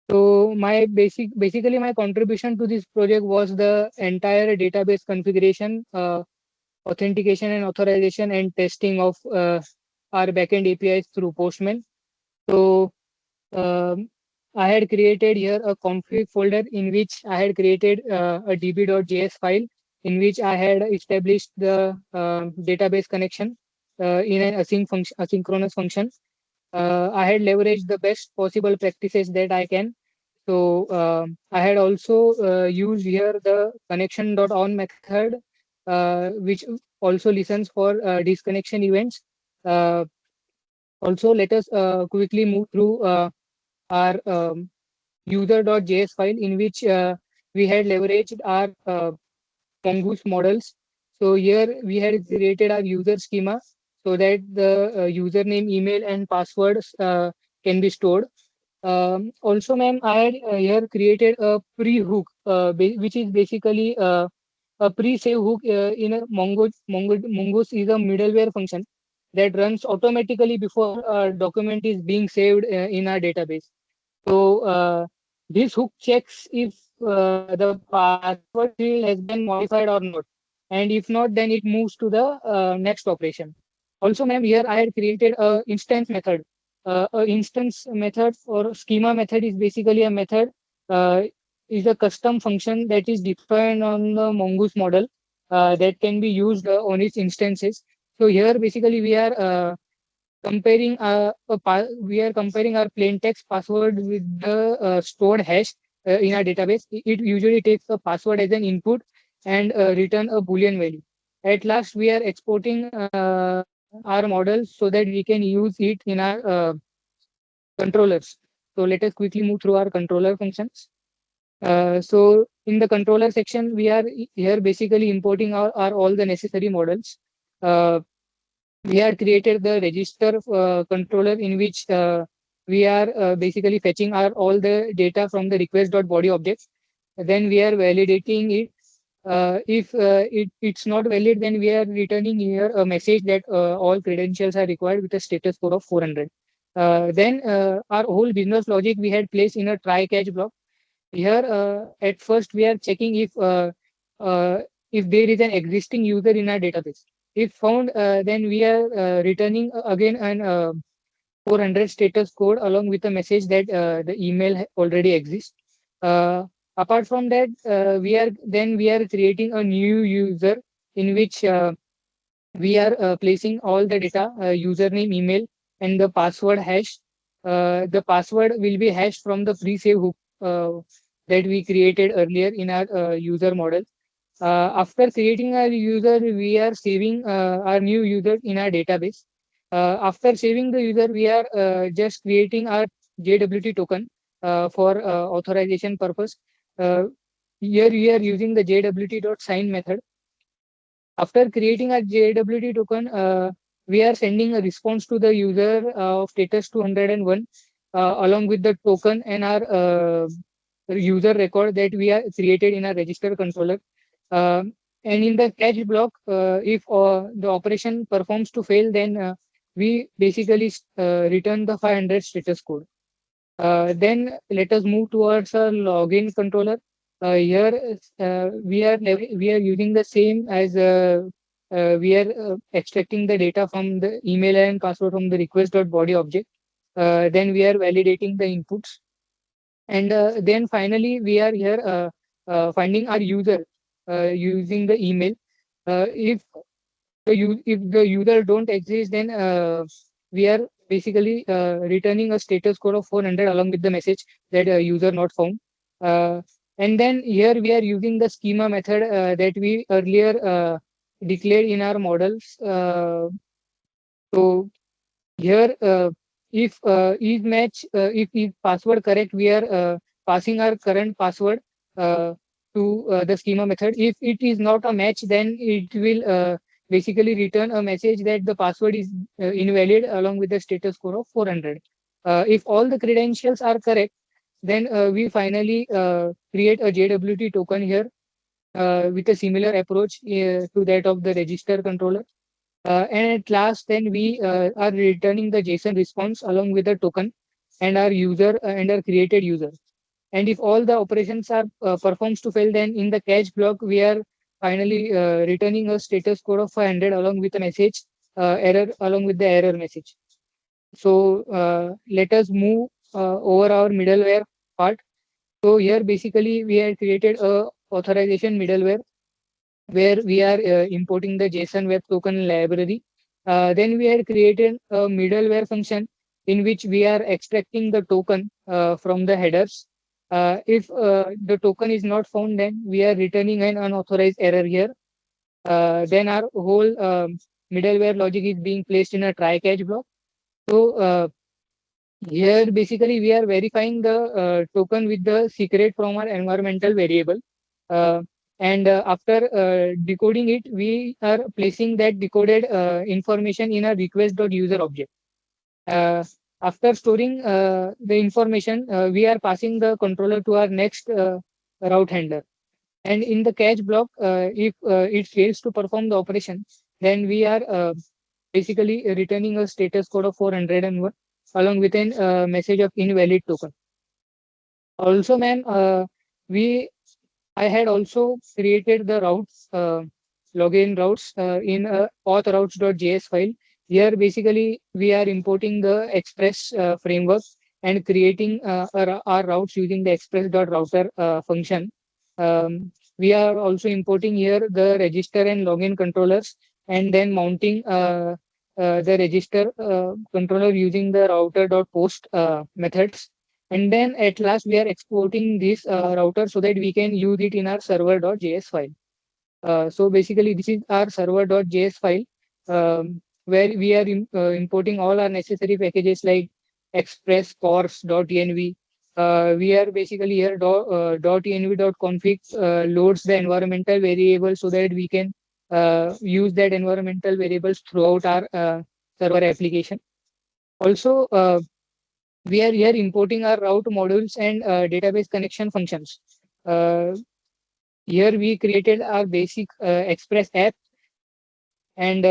So, basically, my contribution to this project was the entire database configuration, authentication and authorization, and testing of our backend APIs through Postman. So, um, I had created here a config folder in which I had created a db.js file in which I had established the database connection in an asynchronous function. I had leveraged the best possible practices that I can. So I had also used here the connection.on method, which also listens for disconnection events. Uh, Also, let us quickly move through our user.js file in which we had leveraged our mongoose models. So here we had created our user schema so that the username, email, and passwords can be stored. Also, ma'am, I had here created a pre-hook, which is basically a pre-save hook in a Mongoose is a middleware function that runs automatically before a document is being saved in our database. So this hook checks if the password field has been modified or not, and if not, then it moves to the next operation. Also, ma'am, here I had created a instance method. A instance method or schema method is basically a method is a custom function that is defined on the Mongoose model that can be used on its instances. So here basically we are comparing our plain text password with the stored hash in our database. It usually takes a password as an input and return a boolean value. At last, we are exporting our models so that we can use it in our controllers. So let us quickly move through our controller functions. So in the controller section, we are here basically importing our all the necessary models. Uh, we had created the register controller in which we are basically fetching our all the data from the request.body objects. Then we are validating it. If it's not valid, then we are returning here a message that all credentials are required with a status score of 400. Then our whole business logic we had placed in a try catch block. Here, at first, we are checking uh, if there is an existing user in our database. If found, then we are returning again an 400 status code along with a message that the email already exists. Uh, Apart from that, we are creating a new user in which we are placing all the data, username, email, and the password hash. The password will be hashed from the pre-save hook that we created earlier in our user model. After creating our user, we are saving our new user in our database. After saving the user, we are just creating our JWT token for authorization purpose. Uh, Here we are using the JWT.sign method. After creating a JWT token, we are sending a response to the user of status 201 along with the token and our user record that we are created in a register controller. And in the catch block, if the operation performs to fail, then we basically return the 500 status code. Then let us move towards a login controller. Here we are using the same as we are extracting the data from the email and password from the request.body object. Then we are validating the inputs, and then finally we are here finding our user using the email. If if the user don't exist, then we are basically returning a status code of 400 along with the message that user not found. Uh, and then here we are using the schema method that we earlier declared in our models. So here, if if is password correct, we are passing our current password to the schema method. If it is not a match, then it will basically return a message that the password is invalid along with the status code of 400. If all the credentials are correct, then we finally create a JWT token here with a similar approach to that of the register controller. And at last, then we are returning the JSON response along with the token and our user and our created user. And if all the operations are performs to fail, then in the catch block we are finally returning a status code of 500 along with a message error along with the error message. So let us move over our middleware part. So here basically we have created a authorization middleware where we are importing the JSON Web Token library. Then we have created a middleware function in which we are extracting the token from the headers. If the token is not found, then we are returning an unauthorized error here. Then our whole middleware logic is being placed in a try catch block. So here basically we are verifying the token with the secret from our environmental variable. Uh, and after decoding it, we are placing that decoded information in a request.user object. Uh, After storing the information, we are passing the controller to our next route handler. And in the catch block, if it fails to perform the operation, then we are basically returning a status code of 401 along with a message of invalid token. Also, ma'am, we I had also created the routes, login routes in auth routes.js file. Here, basically, we are importing the Express framework and creating our routes using the express.router function. We are also importing here the register and login controllers and then mounting the register controller using the router.post methods. And then at last, we are exporting this router so that we can use it in our server.js file. So basically, this is our server.js file where we are importing all our necessary packages like express course.env. We are basically here .env.config loads the environmental variable so that we can use that environmental variables throughout our server application. Also, we are here importing our route modules and database connection functions. Uh, Here we created our basic Express app, and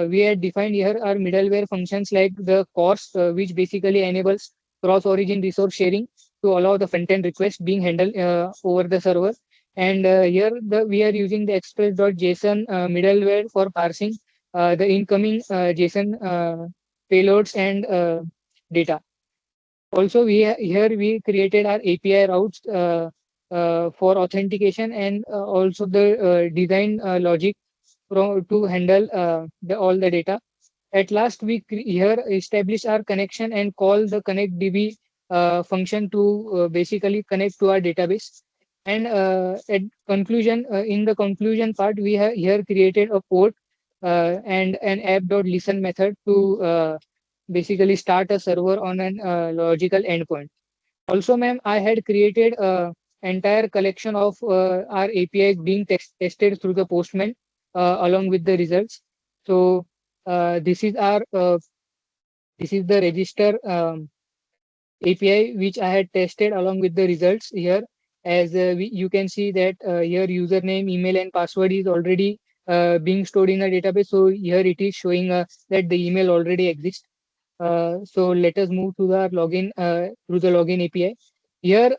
we had defined here our middleware functions like the course, which basically enables cross-origin resource sharing to allow the front-end request being handled over the server. And here we are using the express.json middleware for parsing the incoming JSON payloads and data. Also, here we created our API routes for authentication and also the design logic to handle all the data. At last, we here establish our connection and call the connectdb function to basically connect to our database. And at conclusion, in the conclusion part, we have here created a port and an app.listen method to basically start a server on an logical endpoint. Also, ma'am, I had created a entire collection of our APIs being tested through the Postman along with the results. So this is our this is the register API which I had tested along with the results here. As you can see that here username, email, and password is already being stored in a database. So here it is showing that the email already exists. So let us move to the login through the login API. Here,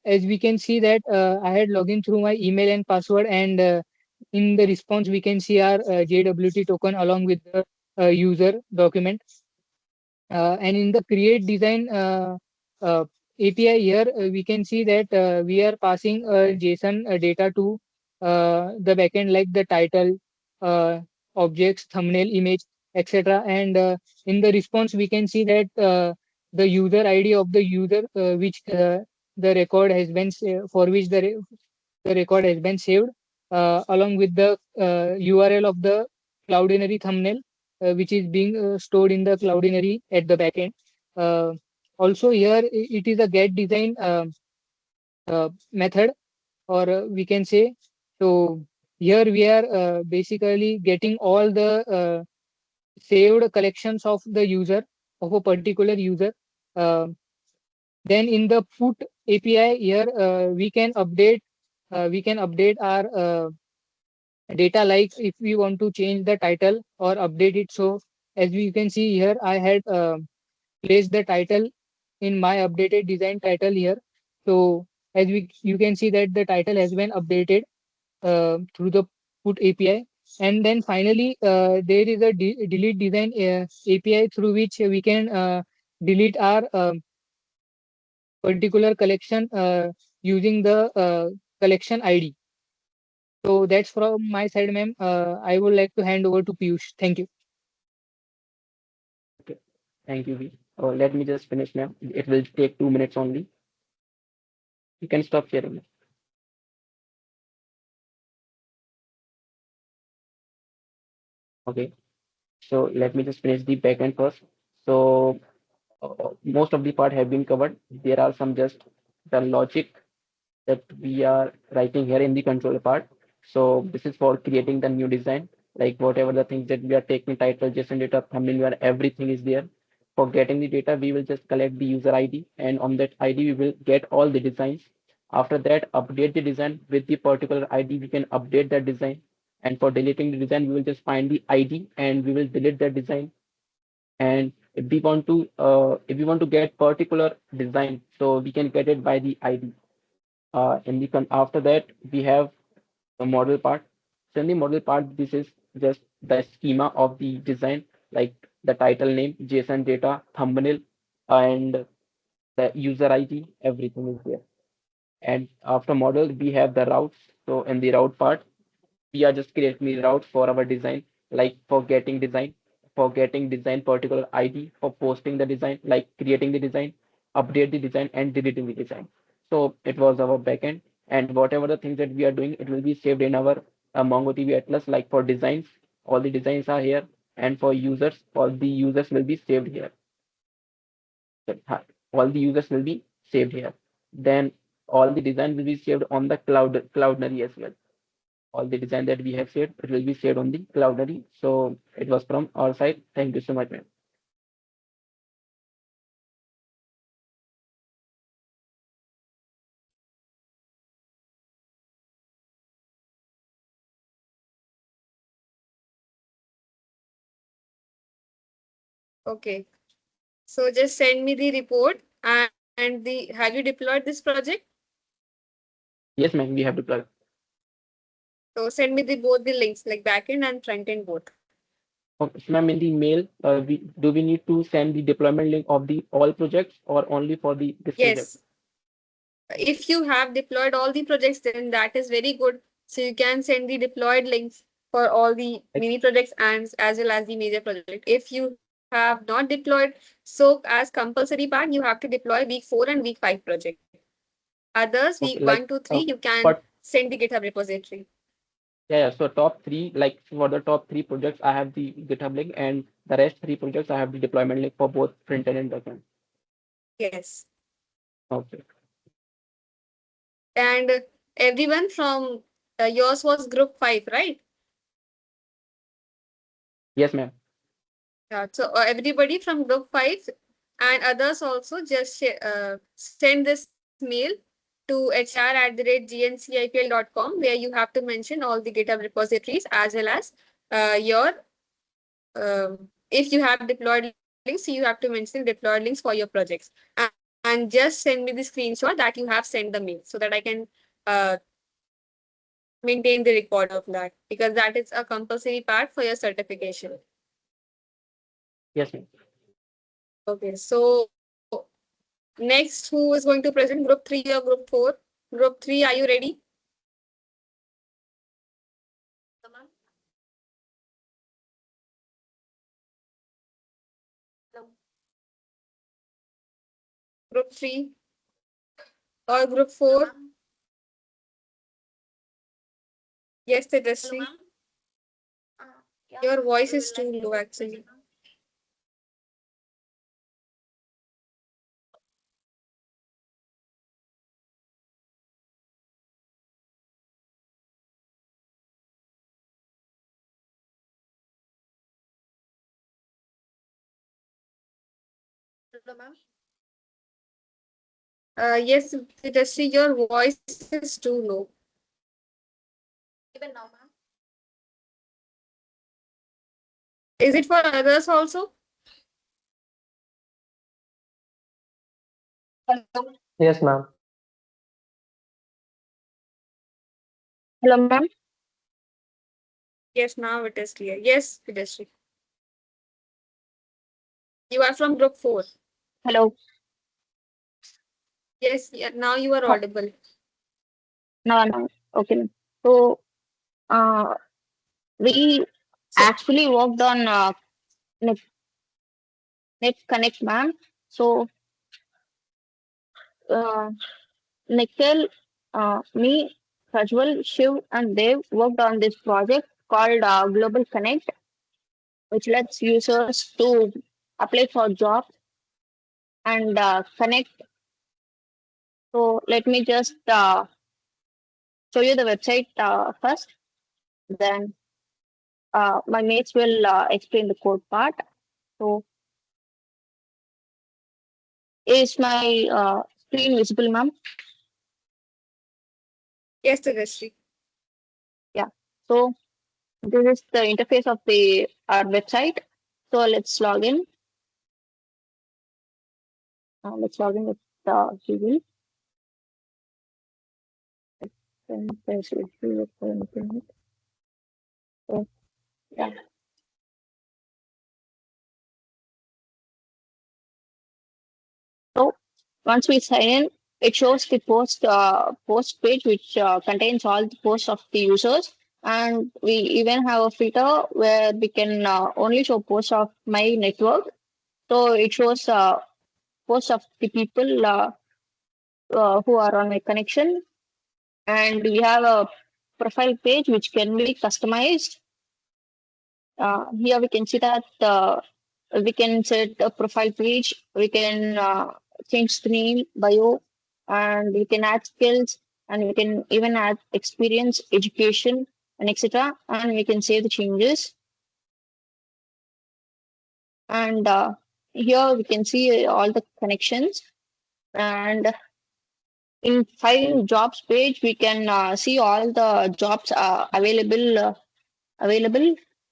as we can see that I had login through my email and password, and in the response we can see our JWT token along with the user document. And in the create design uh, API here, we can see that we are passing JSON data to the backend like the title, objects, thumbnail, image, etc. And in the response, we can see that the user ID of the user, which the record has been for which the record has been saved, along with the URL of the Cloudinary thumbnail, which is being stored in the Cloudinary at the backend. Uh, Also, here it is a get design method, or we can say. So here we are basically getting all the saved collections of the user of a particular user. Uh, then in the put API here, we can update our data, like if we want to change the title or update it. So as we can see here, I had placed the title in my updated design title here. So as you can see that the title has been updated through the put API. And then finally, there is a delete design API through which we can delete our particular collection using the collection ID. So that's from my side, ma'am. I would like to hand over to Piyush. Thank you. Okay. Thank you, V. Let me just finish, ma'am. It will take 2 minutes only. You can stop sharing. Okay. So let me just finish the backend first. So most of the part have been covered. There are some just the logic that we are writing here in the controller part. So this is for creating the new design, like whatever the things that we are taking, title, JSON data, thumbnail, where everything is there. For getting the data, we will just collect the user ID, and on that ID, we will get all the designs. After that, update the design with the particular ID. We can update that design. And for deleting the design, we will just find the ID and we will delete that design. And if we want to get particular design, so we can get it by the ID. After that, we have the model part. So in the model part, this is just the schema of the design, like the title name, JSON data, thumbnail, and the user ID, everything is there. And after model, we have the routes. So in the route part, we are just creating the routes for our design, like for getting design particular ID, for posting the design, like creating the design, update the design, and deleting the design. So it was our backend, and whatever the things that we are doing, it will be saved in our MongoDB Atlas. Like for designs, all the designs are here, and for users, all the users will be saved here. So, all the users will be saved here. Then all the design will be saved on the Cloudinary as well. All the design that we have shared, it will be shared on the Cloudinary. So it was from our side. Thank you so much, ma'am. Okay. So just send me the report and the have you deployed this project? Yes, ma'am, we have deployed. So send me the both the links like backend and front end both. Okay, so ma'am, in the mail, do we need to send the deployment link of the all projects or only for this project? Yes. If you have deployed all the projects, then that is very good. So you can send the deployed links for all the mini projects and as well as the major project. If you have not deployed, so as compulsory part, you have to deploy week 4 and week 5 project. Others, week Okay, 1 like to 3, you can but send the GitHub repository. yeah, so top three, like for the top three projects, I have the GitHub link, and the rest three projects, I have the deployment link for both front end and backend. Yes. Okay. And everyone from yours was group 5, right? Yes, ma'am. Yeah. So everybody from group 5, and others also just send this mail to hr@gncipl.com, where you have to mention all the GitHub repositories as well as your if you have deployed links, you have to mention deployed links for your projects. And just send me the screenshot that you have sent the mail so that I can uh, maintain the record of that, because that is a compulsory part for your certification. Yes, ma'am. Okay, so next, who is going to present, group 3 or group 4? Group 3, are you ready? Group 3 or group 4? Yes, Tejasvi. Your voice is too low actually. Yes, Tejasvi, your voice is too low. Is it for others also? Yes, ma'am. Hello, ma'am. Yes, now it is clear. Yes, Tejasvi. You are from group 4. Hello. Yes, yeah, now you are audible. No, no. Okay, ma'am. So, uh, we actually worked on Net, Net Connect, ma'am. So, uh, Nikhil, me, Prajwal, Shiv, and Dev worked on this project called Global Connect, which lets users to apply for jobs and connect. So, let me just show you the website first. Then my mates will explain the code part. So, is my screen visible, ma'am? Yes, Tejasvi. Yeah. So this is the interface of the our website. So let's log in with Google. Then there's a few things. So, yeah. So once we sign in, it shows the post page which contains all the posts of the users, and we even have a filter where we can only show posts of my network. So it shows posts of the people who are on my connection, and we have a profile page which can be customized. Here we can see that we can set a profile page, we can change the name, bio, and we can add skills, and we can even add experience, education, and etc. And we can save the changes. And here we can see all the connections. And in find jobs page, we can see all the jobs available,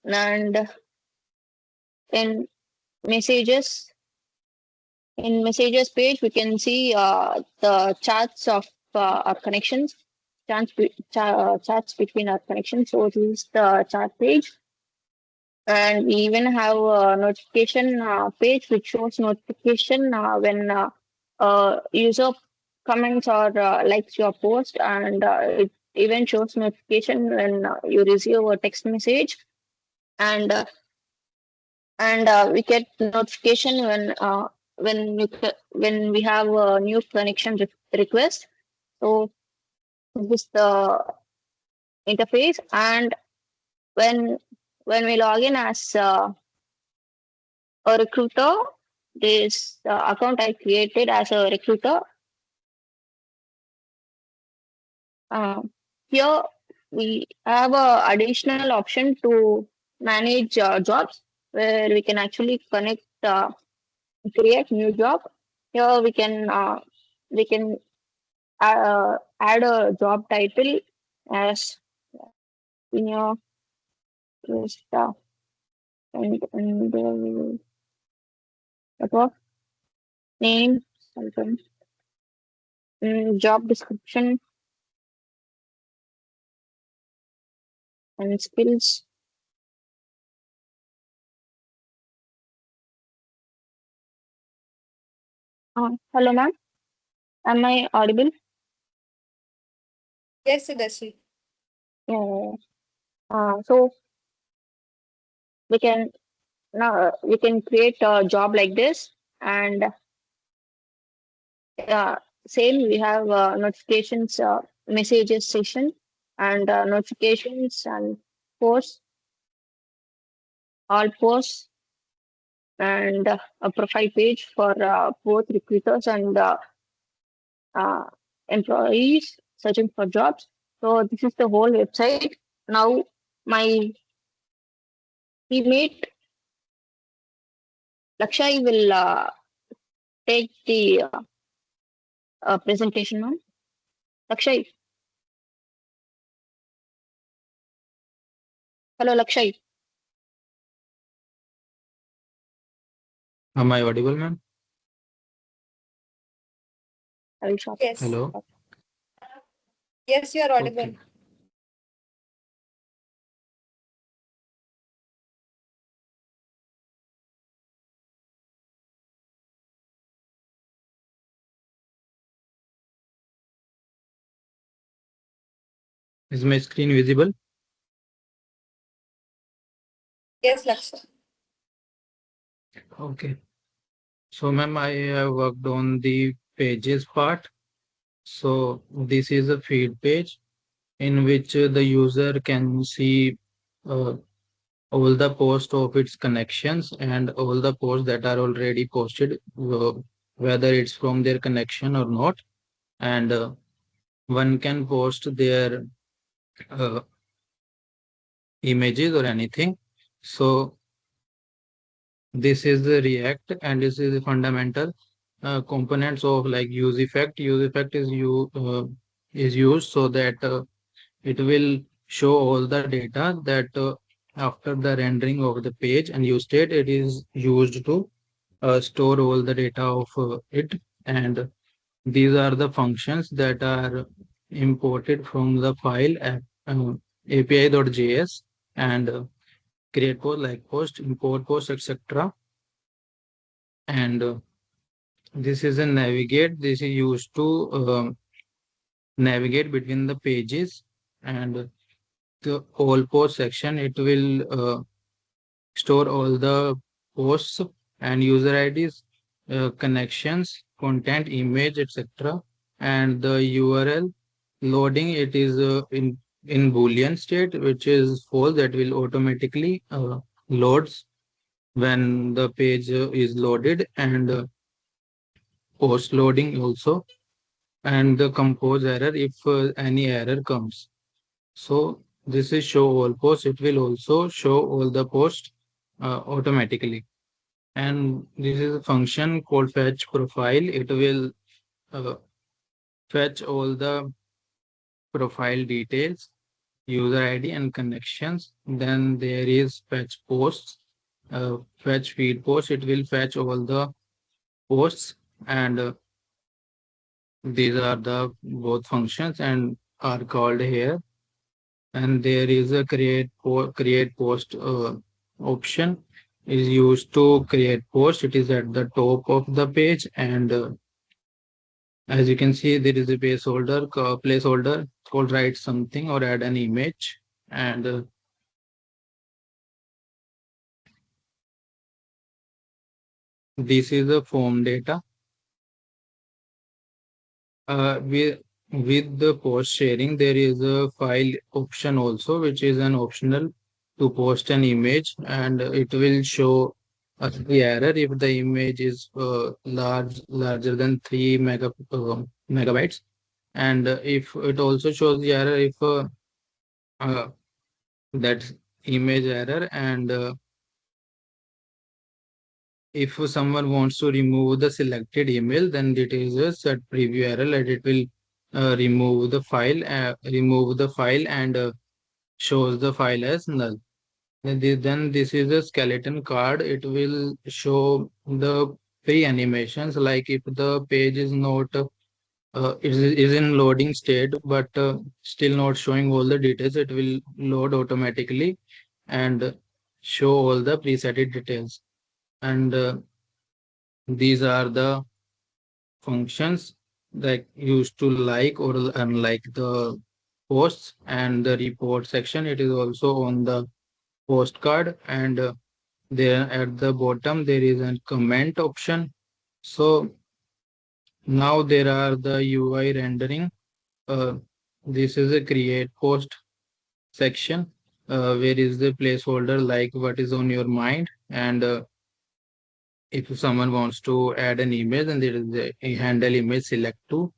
and in messages page we can see the charts of our connections, charts between our connections. So this is the chart page, and we even have a notification page which shows notification when user comments or likes your post, and it even shows notification when you receive a text message, and we get notification when we have a new connection request. So this is the interface, and when we log in as a recruiter, this account I created as a recruiter. Uh, Here we have a additional option to manage jobs, where we can actually connect create new job. Here we can add a job title as senior staff and what was name, something, job description and skills. Hello, ma'am. Am I audible? Yes, Sudashri. Uh, so we can create a job like this, and uh, same we have notifications, messages session, and notifications and posts, all posts, and a profile page for both recruiters and uh, employees searching for jobs. So this is the whole website. Now my teammate Lakshay will take the presentation on. Lakshay, hello Lakshay. Am I audible, ma'am? I will stop. Yes. Hello. Yes, you are audible. Okay. Is my screen visible? Yes, Lakshya. Okay. So, ma'am, I have worked on the pages part. So, this is a feed page in which the user can see uh, all the posts of its connections and all the posts that are already posted, whether it's from their connection or not. And one can post their uh, images or anything. So, this is the React, and this is the fundamental components of like use effect. Use effect is used so that it will show all the data that after the rendering of the page and use state, it is used to store all the data of it. And these are the functions that are imported from the file api.js and create post, like post, import post, etc. And this is a navigate. This is used to navigate between the pages, and the all post section. It will store all the posts and user IDs, connections, content, image, etc. And the URL loading, it is in Boolean state, which is false, that will automatically loads when the page is loaded, and post loading also, and the compose error if any error comes. So this is show all posts. It will also show all the posts automatically. And this is a function called fetch profile. It will uh, fetch all the profile details, user ID and connections. Then there is fetch posts, fetch feed posts. It will fetch all the posts, and these are the both functions and are called here. And there is a create post option is used to create post. It is at the top of the page, and as you can see, there is a placeholder called write something or add an image, and this is the form data. With the post sharing, there is a file option also, which is an optional to post an image, and it will show us the error if the image is larger than 3 megabytes, and if it also shows the error if uh, that image error, and If someone wants to remove the selected email, then it is a set preview error, and it will remove the file and shows the file as null. Then this is a skeleton card. It will show the pre-animations, like if the page is not is in loading state, but still not showing all the details, it will load automatically and show all the preset details. And these are the functions that used to like or unlike the posts. And the report section, it is also on the postcard, and there at the bottom there is a comment option. So now there are the UI rendering. uh, this is a create post section, where is the placeholder like what is on your mind. And if someone wants to add an image, then there is a handle image select to.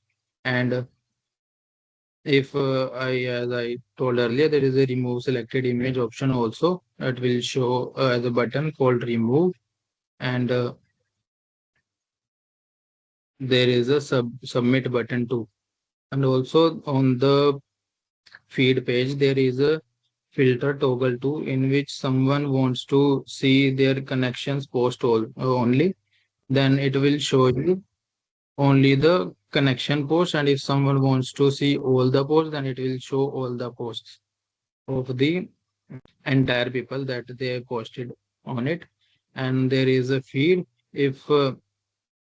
And if as I told earlier, there is a remove selected image option also. It will show as a button called remove. And there is a submit button too. And also on the feed page, there is a filter toggle too, in which someone wants to see their connections post only, then it will show you only the connection post. And if someone wants to see all the posts, then it will show all the posts of the entire people that they posted on it. And there is a feed. If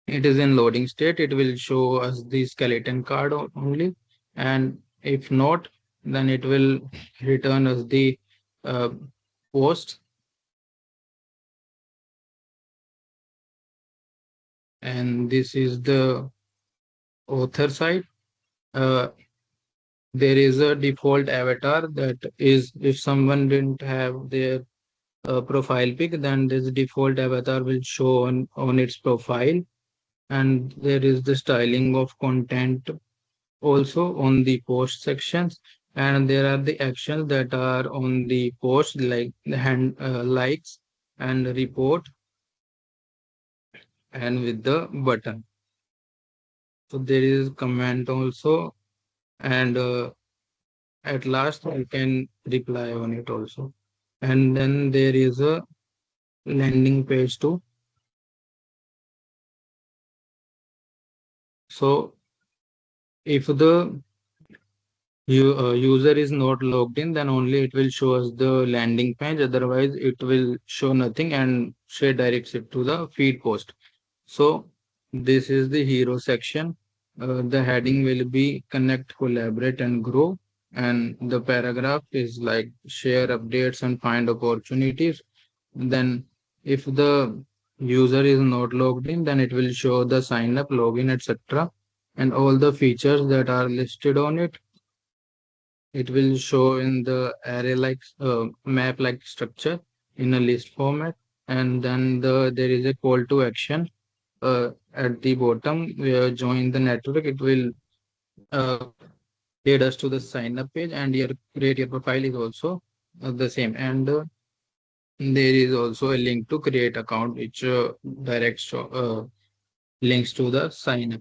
it is in loading state, it will show us the skeleton card only. And if not, then it will return us the uh, post. And this is the author side. uh, there is a default avatar, that is, if someone didn't have their profile pic, then this default avatar will show on its profile. And there is the styling of content also on the post sections. And there are the actions that are on the post, like the hand likes and report, and with the button. So there is comment also. And at last you can reply on it also. And then there is a landing page too. So if the user is not logged in, then only it will show us the landing page. Otherwise, it will show nothing and say directs it to the feed post. So this is the hero section. The heading will be connect, collaborate, and grow. And the paragraph is like share updates and find opportunities. Then if the user is not logged in, then it will show the sign up, login, etc. And all the features that are listed on it. It will show in the array like map like structure in a list format. And then there is a call to action at the bottom where join the network. It will uh, lead us to the sign up page, and your create your profile is also the same. And there is also a link to create account, which directs links to the sign up.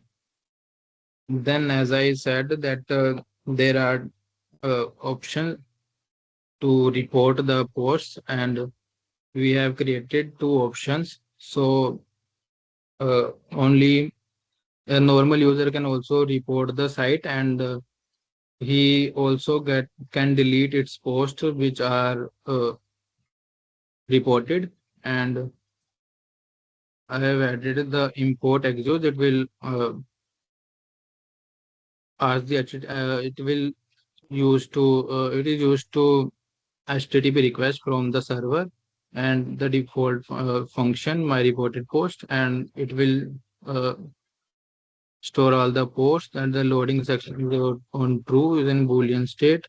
Then, as I said, that there are options to report the posts, and we have created two options. So only a normal user can also report the site, and he also can delete its posts which are reported. And I have added the import exo that will ask the it will use to it is used to HTTP request from the server, and the default function my reported post, and it will uh, store all the posts. And the loading section is on true is in boolean state,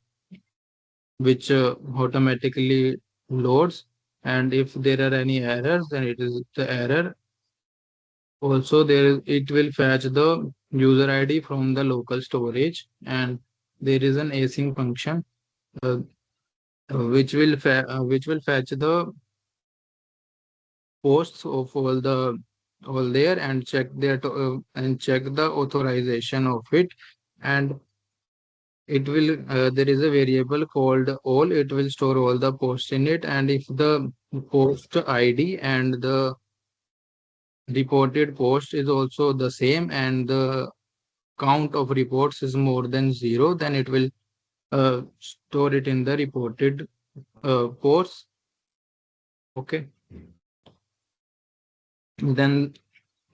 which automatically loads. And if there are any errors, then it is the error. Also, it will fetch the user ID from the local storage. And there is an async function uh, which will fetch the posts of all there and check and check the authorization of it. And it will there is a variable called all. It will store all the posts in it, and if the post ID and the reported post is also the same and the count of reports is more than zero, then it will store it in the reported posts. Okay. Then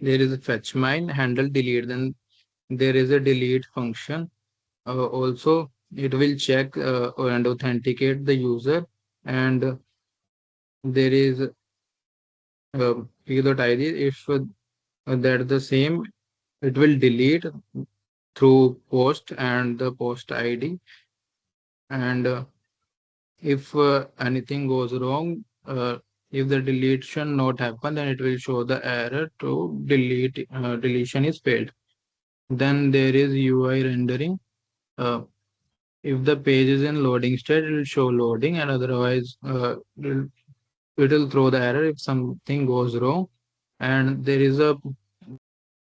there is a fetch mine handle delete. Then there is a delete function. Also, it will check and authenticate the user, and there is payload ID. If that the same, it will delete through post and the post ID. And if anything goes wrong, if the deletion not happen, then it will show the error to delete. Deletion is failed. Then there is UI rendering. Uh, if the page is in loading state, it will show loading, and otherwise, it will throw the error if something goes wrong. And there is a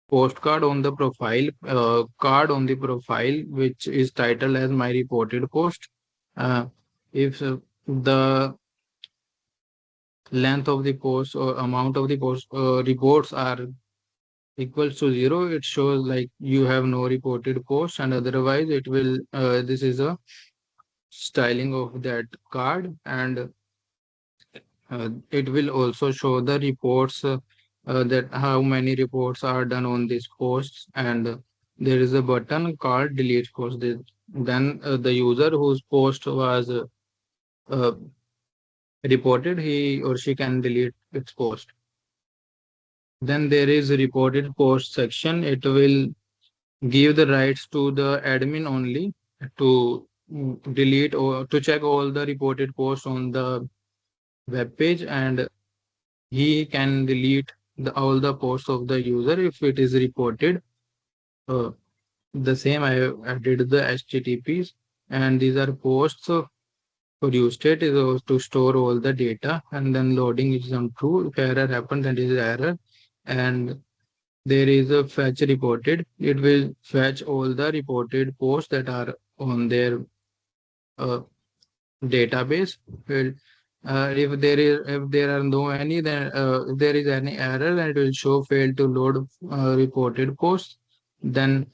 postcard on the profile, card on the profile, which is titled as my reported post. If the length of the post or amount of the post reports are equals to zero, it shows like you have no reported post, and otherwise it will this is a styling of that card. And it will also show the reports that how many reports are done on this post. And there is a button called delete post. Then the user whose post was uh, reported, he or she can delete its post. Then there is a reported post section. It will give the rights to the admin only to delete or to check all the reported posts on the web page, and he can delete all the posts of the user if it is reported. Uh, the same I added the HTTPs, and these are posts. For use state is to store all the data, and then loading is on true. If error happens, then it is error. And there is a fetch reported. It will fetch all the reported posts that are on their uh, database. Well, if there are no any, then if there is any error, then it will show failed to load reported posts. Then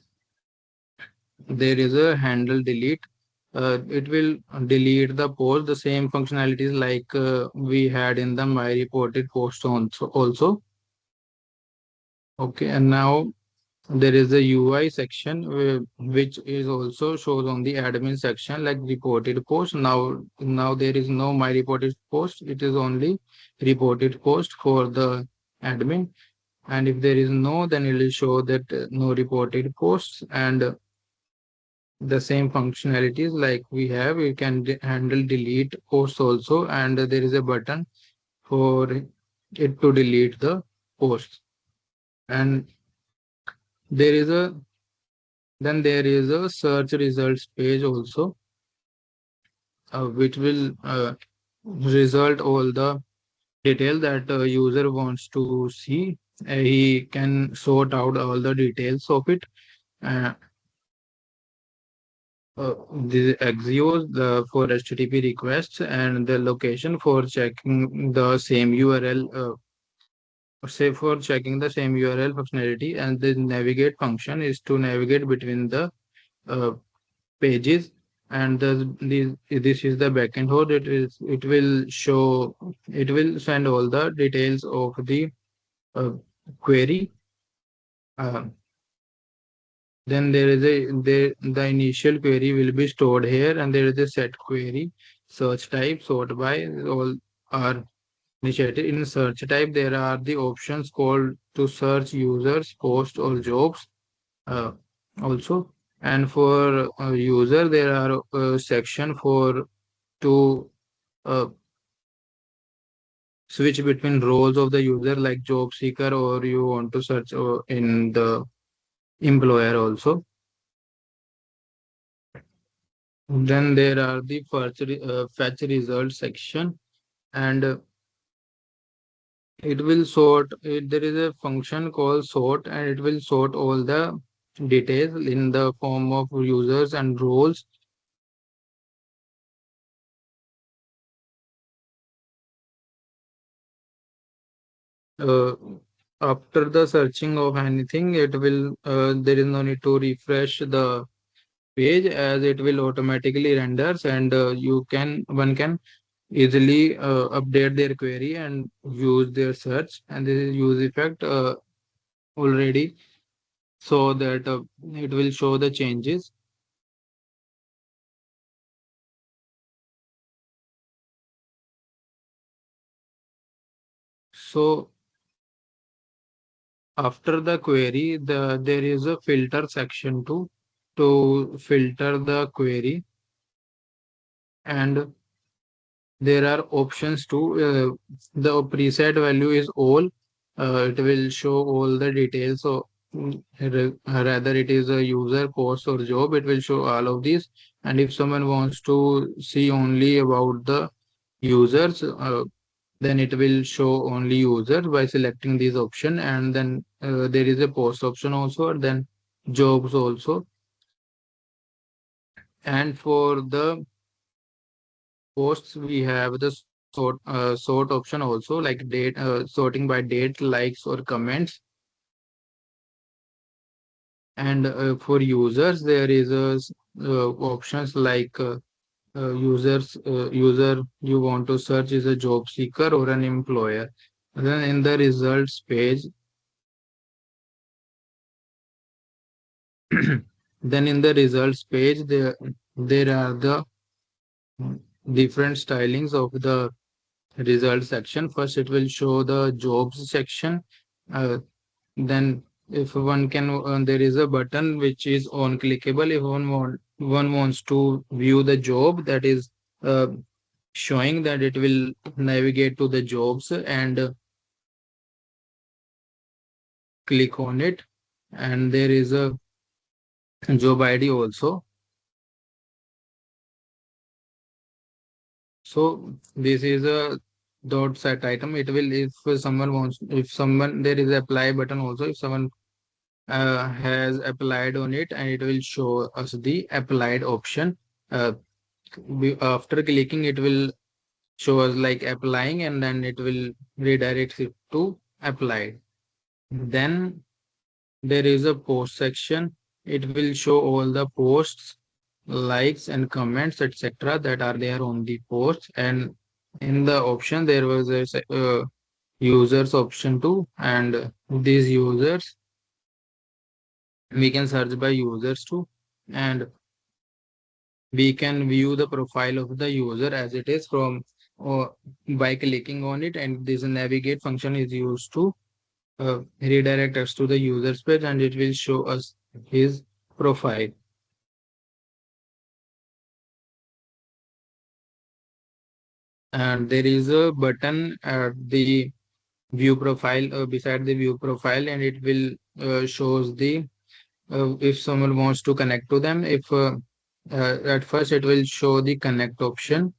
there is a handle delete. It will delete the post. The same functionalities like we had in the my reported post also. Okay, and now there is a UI section which is also shows on the admin section like reported post. Now there is no my reported post. It is only reported post for the admin. And if there is no, then it will show that no reported posts. And the same functionalities like we have, you can handle delete posts also. And there is a button for it to delete the posts. And there is a then there is a search results page also, which will result all the detail that user wants to see. He can sort out all the details of it. Uh, the Axios for HTTP requests, and the location for checking the same URL, say for checking the same URL functionality. And the navigate function is to navigate between the uh, pages. And this is the backend code. It will show, it will send all the details of the uh, query. Uh, then there is the initial query will be stored here, and there is a set query, search type, sort by, all are initiated. In search type, there are the options called to search users, posts, or jobs. Uh, also, and for user, there are section for to uh, switch between roles of the user like job seeker, or you want to search in the employer also. Then there are the fetch result section. And it will sort there is a function called sort, and it will sort all the details in the form of users and roles. uh, After the searching of anything, it will there is no need to refresh the page, as it will automatically renders, and you can one can easily update their query and use their search, and this is use effect already, so that it will show the changes. So after the query, there is a filter section to filter the query, and there are options too. The preset value is all. It will show all the details. So rather it is a user, post, or job, it will show all of these. And if someone wants to see only about the users, then it will show only users by selecting this option. And then there is a post option also, and then jobs also. And for the posts, we have the sort option also, like date, sorting by date, likes, or comments. And for users, there is options like user you want to search is a job seeker or an employer. Then in the results page, then in the results page, there are the different stylings of the result section. First, it will show the jobs section. Uh, Then, if one can, there is a button which is on clickable. If one wants to view the job, that is uh, showing that it will navigate to the jobs and click on it. And there is a job ID also. So this is a dot set item. It will, if someone wants, if someone, there is a apply button also. If someone has applied on it, and it will show us the applied option. Uh, After clicking, it will show us like applying, and then it will redirect it to applied. Then there is a post section. It will show all the posts, likes, and comments, etc., that are there on the post. And in the option, there was a users option too, and these users, we can search by users too, and we can view the profile of the user as it is from uh, by clicking on it. And this navigate function is used to redirect us to the user's page, and it will show us his profile. And there is a button at the view profile, beside the view profile, and it will shows the if someone wants to connect to them. If at first it will show the connect option.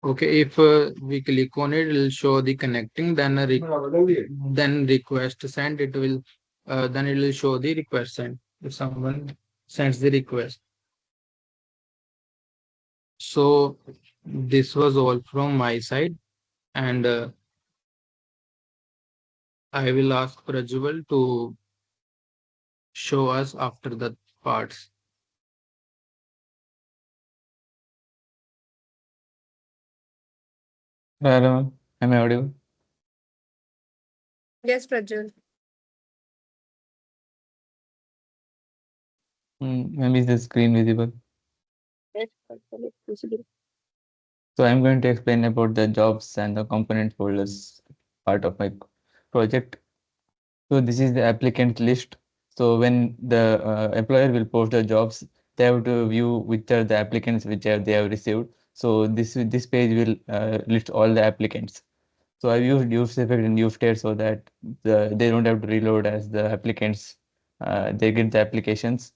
Okay, if we click on it, it will show the connecting. Then then request send. It will then it will show the request sent if someone sends the request. So this was all from my side, and I will ask Prajwal to show us after the parts. Hello, am I audible? Yes, Prajwal. Maybe is the screen visible? Yes, Prajwal, it's visible. So I'm going to explain about the jobs and the component folders part of my project. So this is the applicant list. So when the employer will post the jobs, they have to view which are the applicants they have received. So this page will list all the applicants. So I've used use effect and use state so that they don't have to reload as the applicants they get the applications,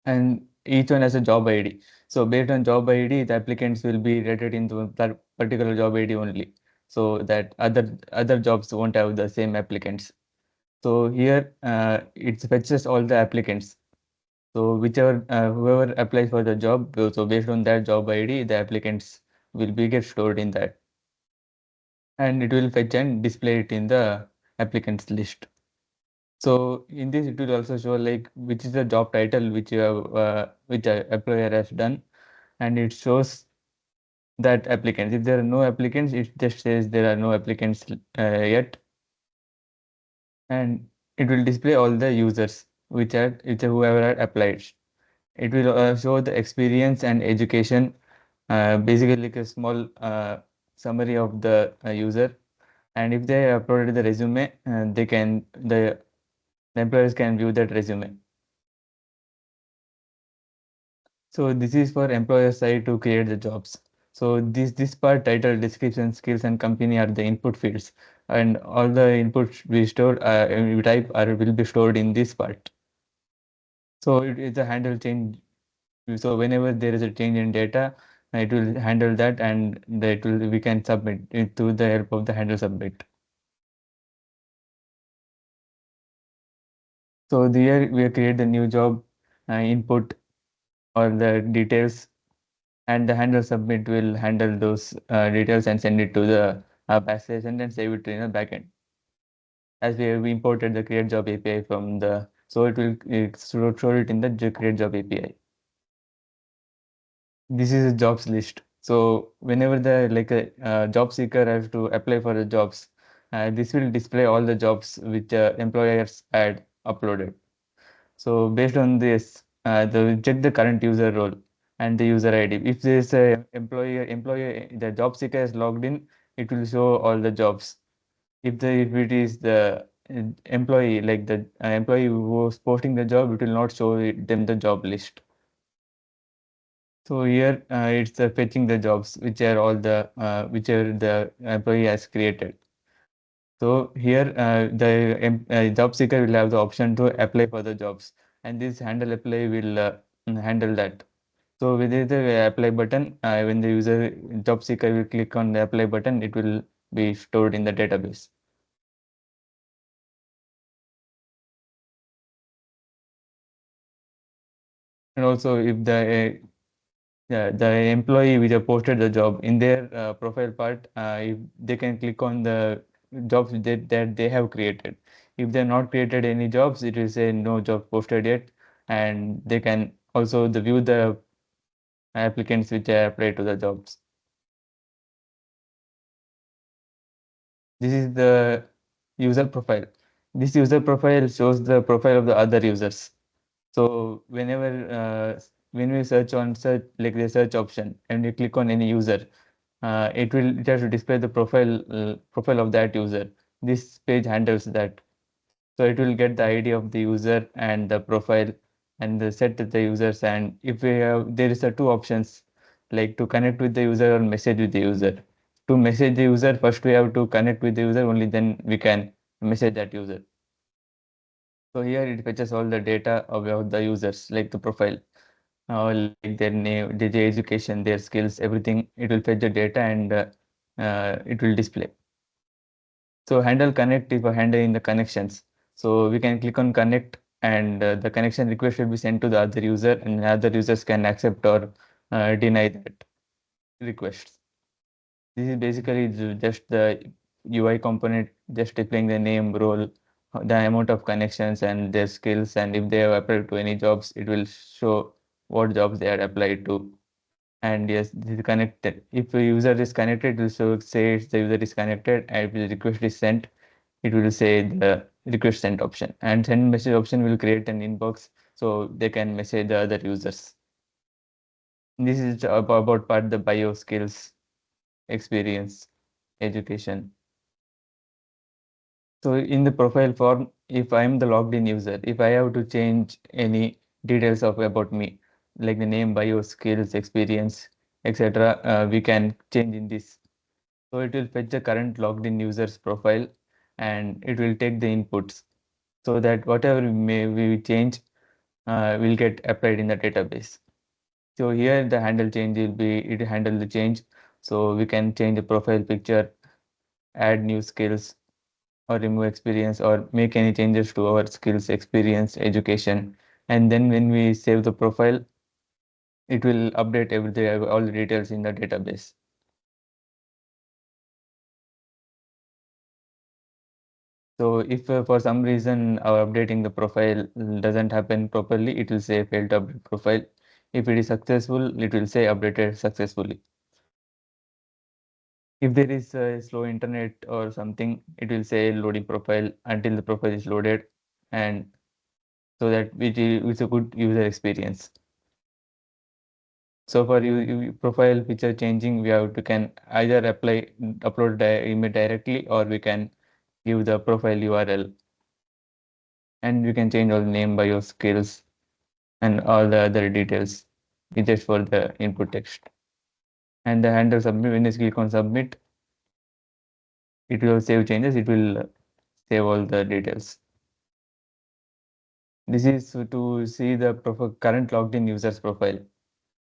and each one has a job ID. So based on job ID, the applicants will be rated into that particular job ID only. so that other jobs won't have the same applicants. So here it fetches all the applicants. So whichever whoever applies for the job, so based on that job ID, the applicants will be get stored in that, and it will fetch and display it in the applicants list. So in this, it will also show like which is the job title which you have which a employer has done, and it shows that applicants. If there are no applicants, it just says there are no applicants yet, and it will display all the users which whoever had applied. It will show the experience and education, basically like a small summary of the user. And if they uploaded the resume, the employers can view that resume. So this is for employer side to create the jobs. So this part, title, description, skills, and company are the input fields, and all the inputs we stored we type are will be stored in this part. So it is a handle change. So whenever there is a change in data, it will handle that, and we can submit it through the help of the handle submit. So here we create the new job, input all the details, and the handle submit will handle those details and send it to the passage and then save it in the backend. As we have imported the create job API from the, so it will show it in the create job API. This is a jobs list. So whenever the job seeker has to apply for the jobs, this will display all the jobs which employers had uploaded. So based on this, check the current user role and the user ID. If there is a employee, the job seeker is logged in, it will show all the jobs. If it is the employee, like the employee who was posting the job, it will not show them the job list. So here it's fetching the jobs which are all the whichever the employee has created. So here the job seeker will have the option to apply for the jobs, and this handle apply will handle that. So with the apply button, when the user job seeker will click on the apply button, it will be stored in the database. And also if the employee which have posted the job in their profile part, if they can click on the jobs that they have created. If they have not created any jobs, it will say no job posted yet, and they can also view the applicants which are applied to the jobs. This is the user profile. This user profile shows the profile of the other users. So when we search like the search option and you click on any user, it has to display the profile of that user. This page handles that. So it will get the ID of the user and the profile and the set the users. And if we have, there is a two options, like to connect with the user or message with the user. To message the user, first we have to connect with the user, only then we can message that user. So here it fetches all the data about the users, like the profile, like their name, their education, their skills, everything. It will fetch the data and it will display. So handle connect if a handle in the connections. So we can click on connect, and the connection request will be sent to the other user, and other users can accept or deny that request. This is basically just the UI component, just displaying the name, role, the amount of connections and their skills, and if they have applied to any jobs, it will show what jobs they had applied to. And yes, this is connected. If a user is connected, it will say the user is connected, and if the request is sent, it will say the request sent option, and send message option will create an inbox so they can message the other users. This is about part the bio skills, experience, education. So in the profile form, if I am the logged in user, if I have to change any details of about me, like the name, bio, skills, experience, etc., we can change in this. So it will fetch the current logged in user's profile, and it will take the inputs so that whatever we change will get applied in the database. So here the handle change will be, it handle the change. So we can change the profile picture, add new skills or remove experience or make any changes to our skills, experience, education. And then when we save the profile, it will update everything, all the details in the database. So if for some reason our updating the profile doesn't happen properly, it will say failed to update profile. If it is successful, it will say updated successfully. If there is a slow internet or something, it will say loading profile until the profile is loaded, and so that it's a good user experience. So for you profile feature changing, we have to can either upload the image directly, or we can give the profile URL, and you can change all the name, bio skills, and all the other details just for the input text. And the handle submit, when you click on submit, it will save changes, it will save all the details. This is to see the current logged in users profile.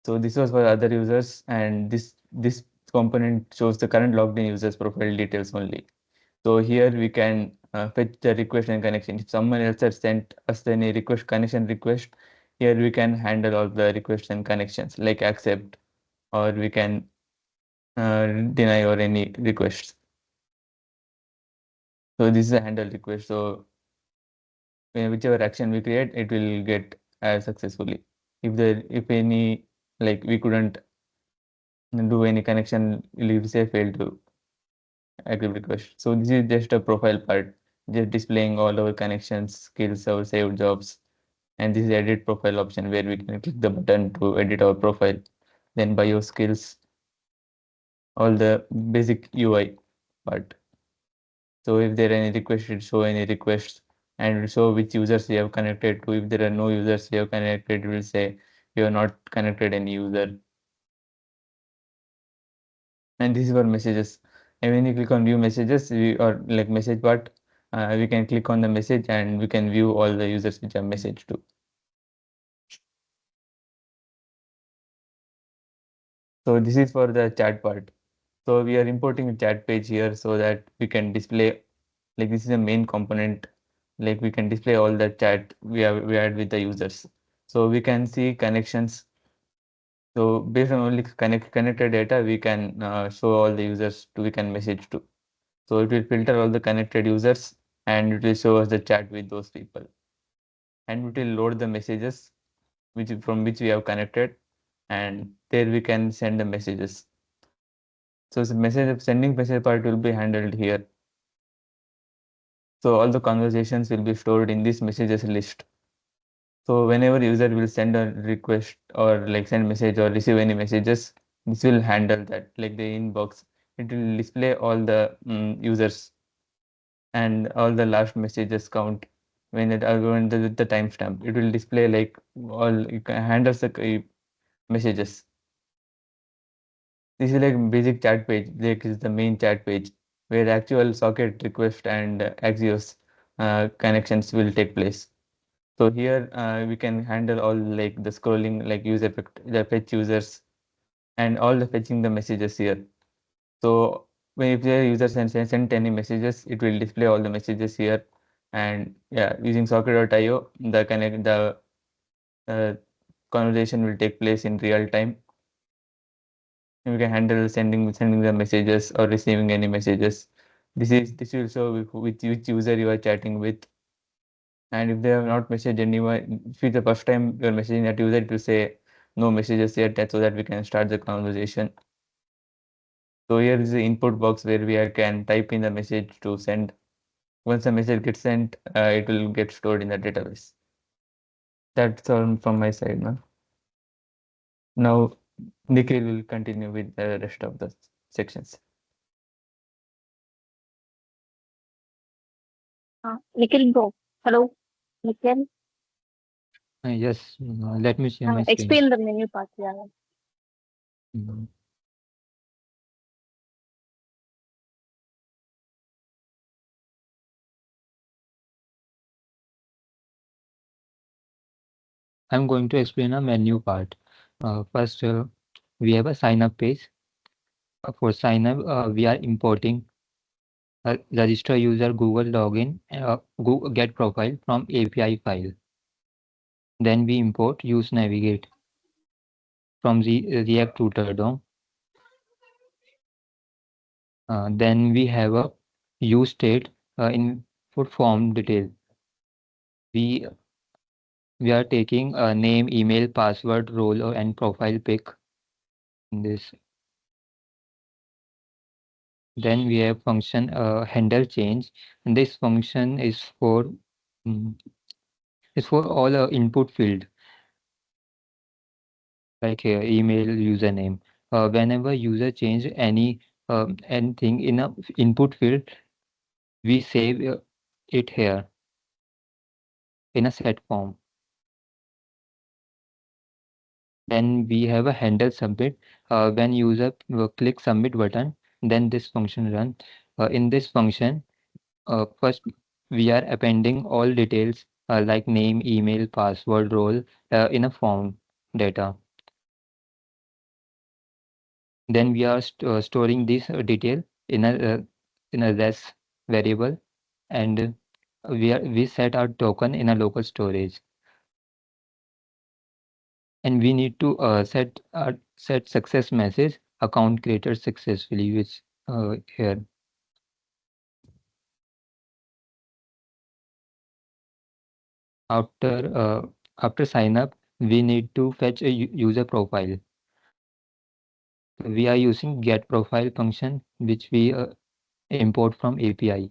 So this was for other users, and this component shows the current logged in users profile details only. So here we can fetch the request and connection. If someone else has sent us any connection request, here we can handle all the requests and connections like accept, or we can deny or any requests. So this is a handle request. So whichever action we create, it will get successfully. If any, like we couldn't do any connection, we will say fail to active request. So this is just a profile part, just displaying all our connections, skills, our saved jobs. And this is edit profile option where we can click the button to edit our profile. Then bio skills, all the basic UI part. So if there are any requests, it show any requests and show which users we have connected to. If there are no users we have connected, it will say you have not connected any user. And this is for messages. And when you click on view messages, or like message part, we can click on the message and we can view all the users which are messaged to. So this is for the chat part. So we are importing a chat page here so that we can display, like this is the main component, like we can display all the chat we had with the users. So we can see connections. So based on only connected data, we can show all the users we can message to. So it will filter all the connected users and it will show us the chat with those people. And it will load the messages from which we have connected, and there we can send the messages. So the sending message part will be handled here. So all the conversations will be stored in this messages list. So whenever user will send a request or like send message or receive any messages, this will handle that, like the inbox. It will display all the users and all the last messages count when when the timestamp. It will display like all handles the messages. This is like basic chat page. Like is the main chat page where actual socket request and Axios connections will take place. So here we can handle all like the scrolling, like user the fetch users, and all the fetching the messages here. So when if the user sent any messages, it will display all the messages here. And yeah, using socket.io, the uh, conversation will take place in real time. And we can handle sending the messages or receiving any messages. This will show which user you are chatting with. And if they have not messaged anyone, if it's the first time you're messaging that user, it will say no messages yet, so that we can start the conversation. So here is the input box where can type in the message to send. Once the message gets sent, it will get stored in the database. That's all from my side now. Now, Nikhil will continue with the rest of the sections. Nikhil, go. Hello, Nikhil. Yes, let me share my screen. Explain the menu part. Yeah. Mm. I'm going to explain a menu part. First, we have a sign up page. For sign up, we are importing register user Google login, get profile from API file. Then we import use navigate from the React router DOM. Then we have a use state input form detail. We we are taking a name, email, password, role, and profile pic in this. Then we have function handle change, and this function mm, is for all input field like here email, username. Whenever user change anything in a input field, we save it here in a set form. Then we have a handle submit. When user click submit button, then this function run. In this function, first we are appending all details like name, email, password, role in a form data. Then we are storing this detail in a res variable, and we set our token in a local storage. And we need to set success message account created successfully, which here. After sign up, we need to fetch a user profile. We are using get profile function, which we import from API.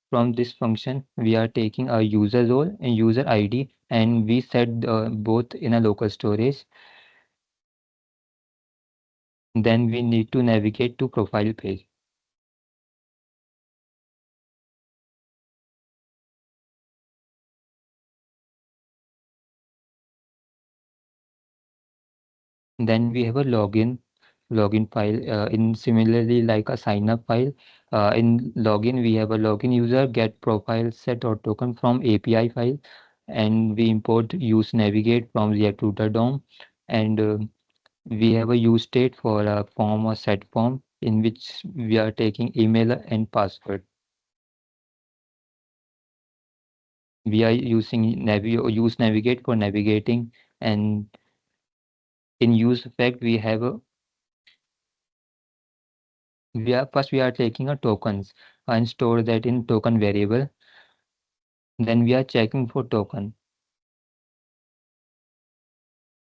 From this function, we are taking a user role and user ID, and we set both in a local storage. Then we need to navigate to profile page. Then we have a login file in similarly like a sign up file. In login, we have a login user get profile set or token from API file, and we import use navigate from React router DOM, and we have a use state for a form or set form in which we are taking email and password. We are using use navigate for navigating, and in use effect we are taking a tokens and store that in token variable. Then we are checking for token.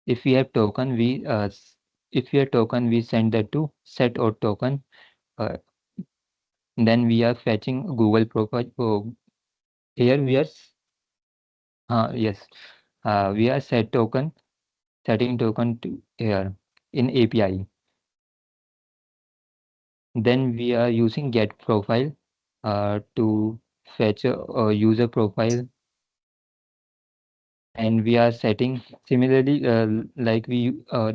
If we have token, if we have token, we send that to set or token. Uh, then we are fetching Google profile. Here we are yes, we are setting token to here in API. Then we are using get profile to fetch a user profile, and we are setting similarly like we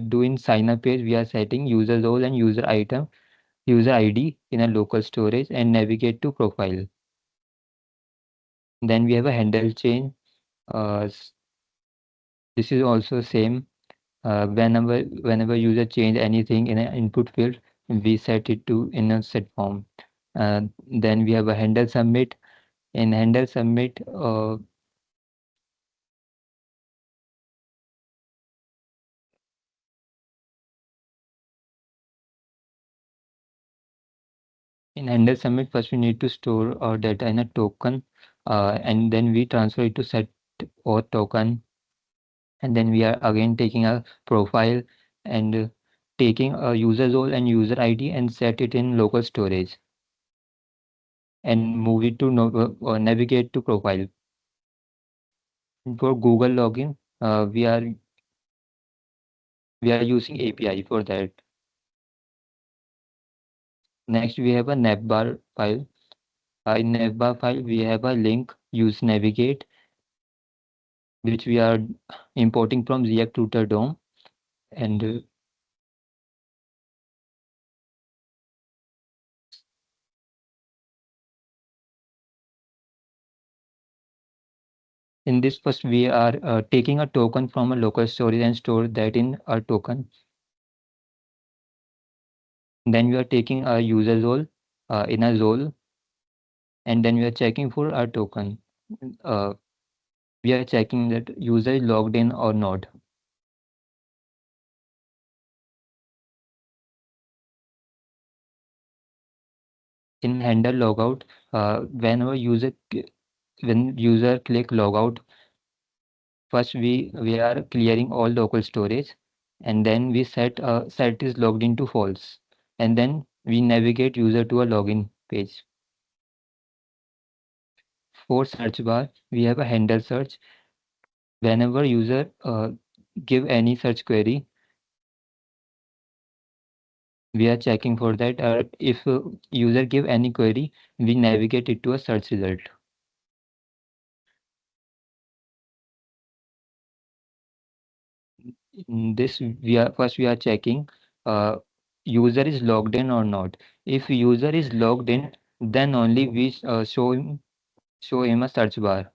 do in sign up page. We are setting user role and user ID in a local storage and navigate to profile. Then we have a handle chain. This is also same. Whenever user change anything in an input field, we set it to in a set form. Then we have a handle submit. In handle submit, first we need to store our data in a token, and then we transfer it to set or token, and then we are again taking a profile and taking a user role and user ID and set it in local storage and move it to navigate to profile. For Google login, we are using API for that. Next, we have a navbar file. In navbar file, we have a link use navigate, which we are importing from React router DOM, and in this first we are taking a token from a local storage and store that in our token. Then we are taking a user role in a role, and then we are checking for a token. Uh, we are checking that user is logged in or not. In handle logout, whenever when user click logout, first we are clearing all local storage, and then we set is logged into false, and then we navigate user to a login page. For search bar, we have a handle search. Whenever user give any search query, we are checking for that. If user give any query, we navigate it to a search result. In this we are checking user is logged in or not. If user is logged in, then only we show him a search bar.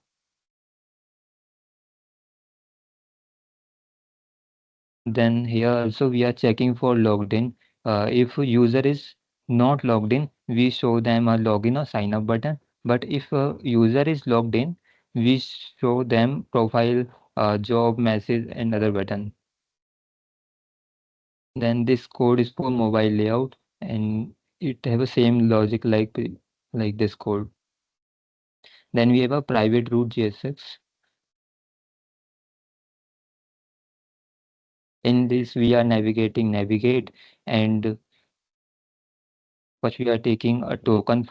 Then here also we are checking for logged in. If user is not logged in, we show them a login or sign up button. But if user is logged in, we show them profile, job, message, and other button. Then this code is for mobile layout, and it have a same logic like this code. Then we have a private root JSX. In this we are navigate, and first we are taking a token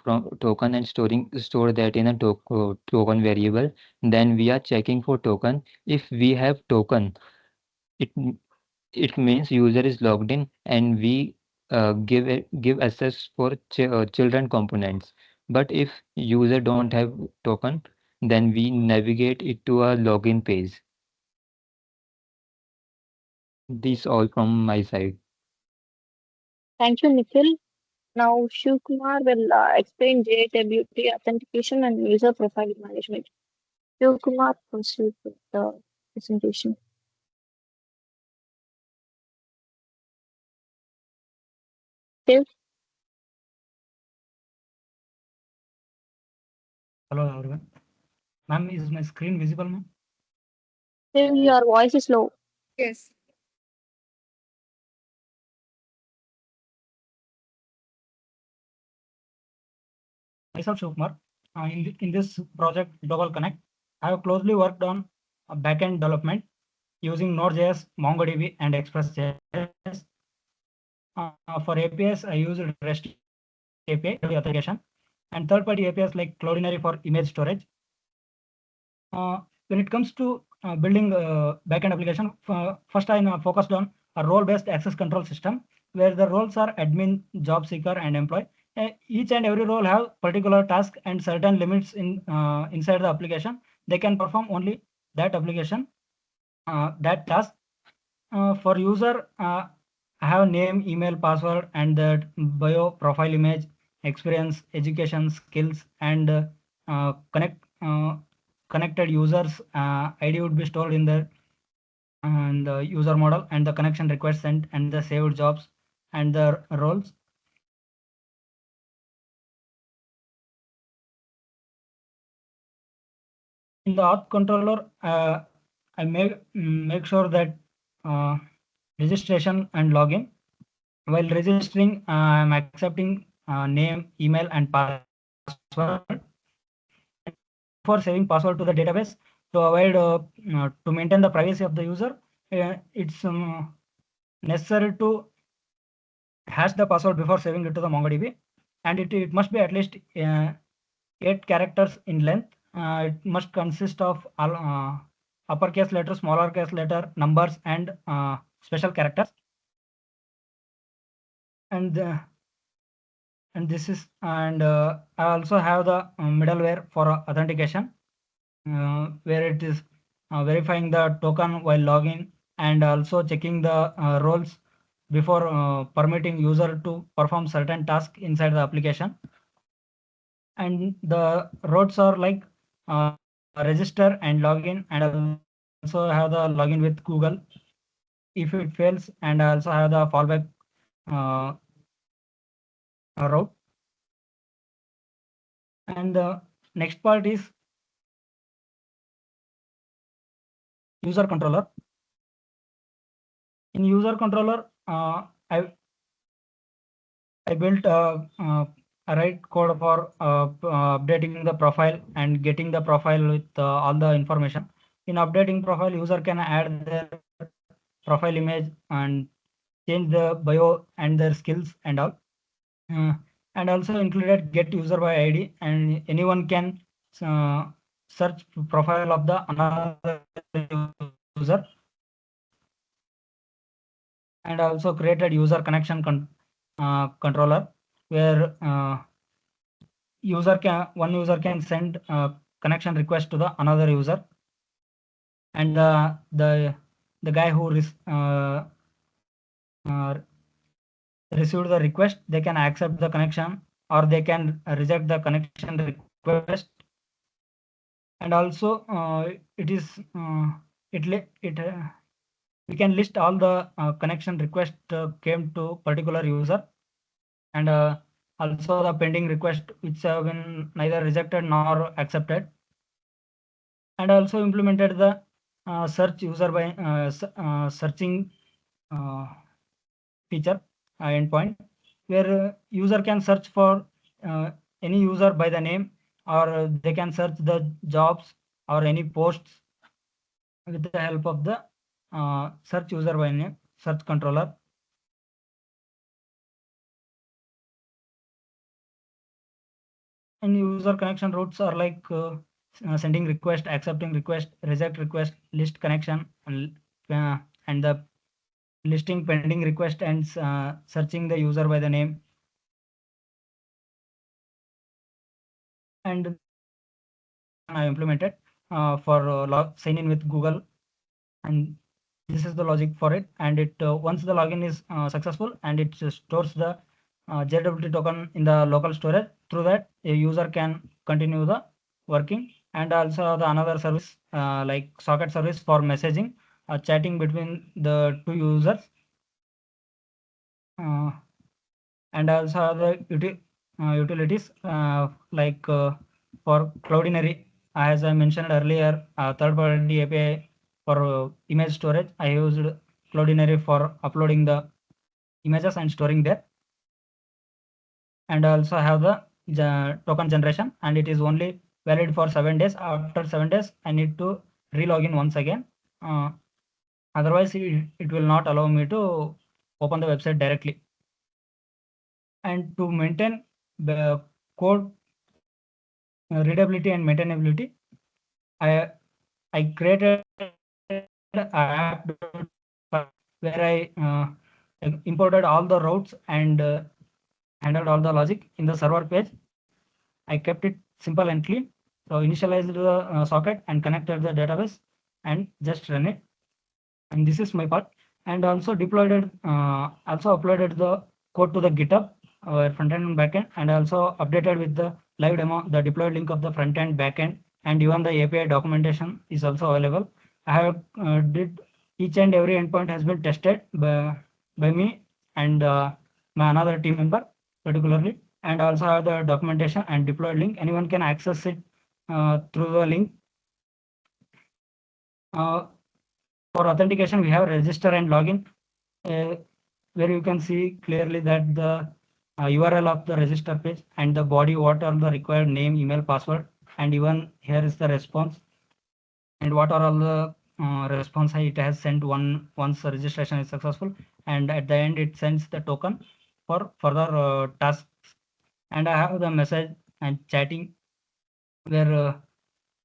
and store that in a token variable. Then we are checking for token. If we have token, it it means user is logged in, and we give access for children components. But if user don't have token, then we navigate it to a login page. This all from my side. Thank you, Nikhil. Now, Shivkumar will explain JWT authentication and user profile management. Shivkumar, proceed with the presentation. Shiv, Hello everyone. Ma'am, is my screen visible, ma'am? Shiv, your voice is low. Yes. Myself, Shivkumar. In this project, Global Connect, I have closely worked on backend development using Node.js, MongoDB, and Express.js. For APIs, I used REST API for authentication and third-party APIs like Cloudinary for image storage. When it comes to building backend application, first I focused on a role-based access control system where the roles are admin, job seeker, and employee. Each and every role have particular task and certain limits inside the application. They can perform only that application, that task. For user, I have name, email, password, and the bio, profile image, experience, education, skills, and connected users ID would be stored in the user model, and the connection request sent, and the saved jobs and the roles. In the auth controller, I make sure that registration and login. While registering, I'm accepting name, email, and password. For saving password to the database to avoid to maintain the privacy of the user, it's necessary to hash the password before saving it to the MongoDB, and it must be at least 8 characters in length. It must consist of uppercase letter, smaller case letter, numbers, and special characters. And I also have the middleware for authentication, where it is verifying the token while logging and also checking the roles before permitting user to perform certain tasks inside the application. And the roles are like register and login, and also have the login with Google if it fails, and I also have the fallback route. And the next part is user controller. In user controller, I built a right code for updating the profile and getting the profile with all the information. In updating profile, user can add their profile image and change the bio and their skills and all. And also included get user by ID, and anyone can search profile of the another user. And also created user connection controller, where one user can send connection request to the another user, and the guy who uh, received the request, they can accept the connection or they can reject the connection request. And also it is it we can list all the connection request came to particular user, and also the pending request which have been neither rejected nor accepted. And also implemented the search user by searching feature endpoint, where user can search for any user by the name, or they can search the jobs or any posts with the help of the search user by name search controller. And user connection routes are like sending request, accepting request, reject request, list connection, and the listing pending request, and searching the user by the name. And I implemented for sign in with Google, and this is the logic for it. And it once the login is successful, and it stores the JWT token in the local storage. Through that, a user can continue the working. And also the another service like socket service for messaging, chatting between the two users. And also the utilities like for Cloudinary, as I mentioned earlier, third-party API for image storage. I used Cloudinary for uploading the images and storing there. And also have the token generation, and it is only valid for 7 days. After 7 days, I need to re-login once again. Otherwise, it will not allow me to open the website directly. And to maintain the code readability and maintainability, I created an app where I imported all the routes and handled all the logic in the server page. I kept it simple and clean. So initialized the socket and connected the database and just run it. And this is my part. And also deployed it, also uploaded the code to the GitHub, front end and back end, and also updated with the live demo, the deployed link of the front end, back end, and even the API documentation is also available. I have did each and every endpoint has been tested by me and my another team member particularly, and also have the documentation and deployed link. Anyone can access it through the link. For authentication, we have register and login, where you can see clearly that the URL of the register page and the body, what are the required name, email, password, and even here is the response, and what are all the response it has sent once the registration is successful, and at the end it sends the token for further tasks. And I have the message and chatting, where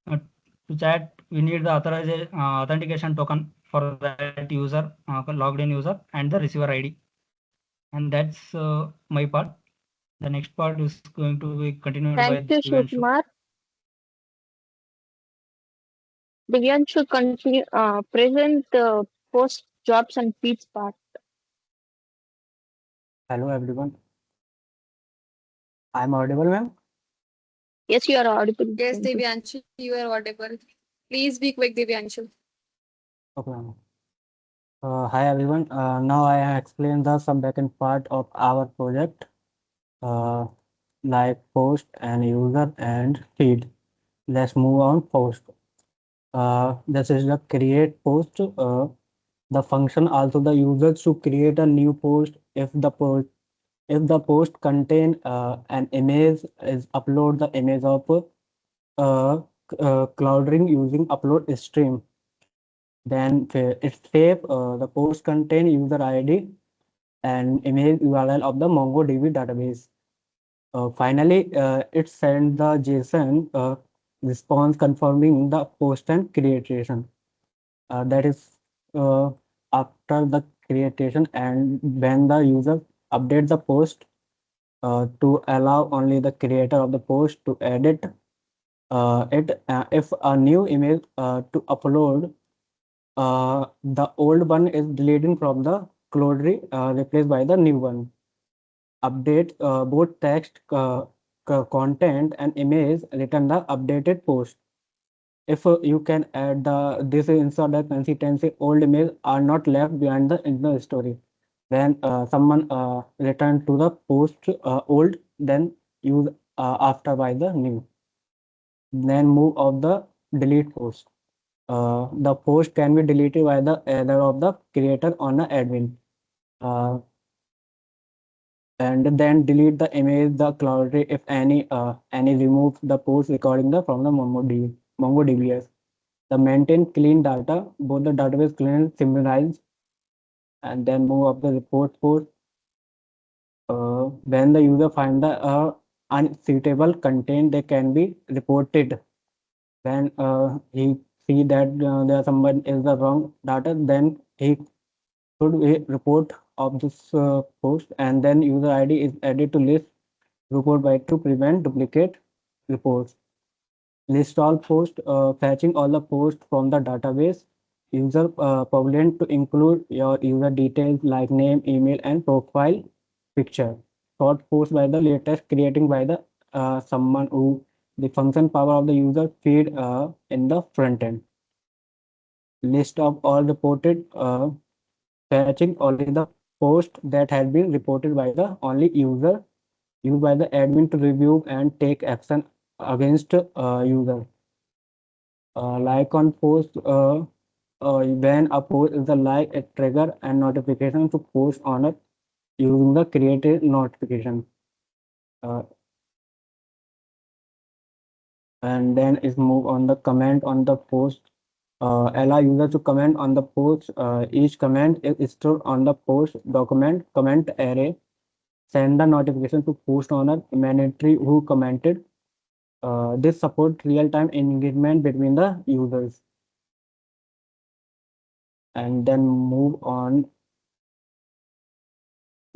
to chat we need the authentication token for that user, logged in user, and the receiver ID. And that's my part. The next part is going to be continued by Thank you, Divyanshu. Shivkumar. Divyan should continue, present the post jobs and feeds part. Hello everyone. I'm audible, ma'am? Yes, you are audible. Yes, Thank you. Divyanshu, you are audible. Please be quick, Divyanshu. Okay, ma'am. Hi everyone. Now I have explained the some backend part of our project. uh, like post and user and feed. Let's move on post. This is the create post. The function also the users to create a new post if the post contain an image is upload the image of uh, clouding using upload stream. Then it save the post contain user ID and image URL of the MongoDB database. Finally, it send the JSON response confirming the post and creation. That is uh, after the creation and when the user update the post to allow only the creator of the post to edit it. If a new image to upload, the old one is deleting from the Clodry, replaced by the new one. Update both text content and image, return the updated post. If you can add the this ensure that consistency old image are not left behind in the story. When someone return to the post old, then use after by the new. Then move of the delete post. The post can be deleted by the either of the creator or the admin. Uh, and then delete the image, the cloudry if any remove the post recording the from the MongoDBs. The maintain clean data, both the database clean synchronize, and then move up the report post. When the user find the unsuitable content, they can be reported. When he see that there someone is the wrong data, then he should report of this post, and then user ID is added to list report by to prevent duplicate reports. List all posts, fetching all the posts from the database. User populate to include your user details like name, email, and profile picture. Sort post by the latest creating by the someone who the function power of the user feed in the front end. List of all reported fetching only the post that has been reported by the only user used by the admin to review and take action against user. Like on post when a post is a like a trigger and notification to post on it using the created notification. Uh, and then is move on the comment on the post. Allow user to comment on the post. Each comment is stored on the post document comment array. Send the notification to post owner mandatory who commented. This support real-time engagement between the users. And then move on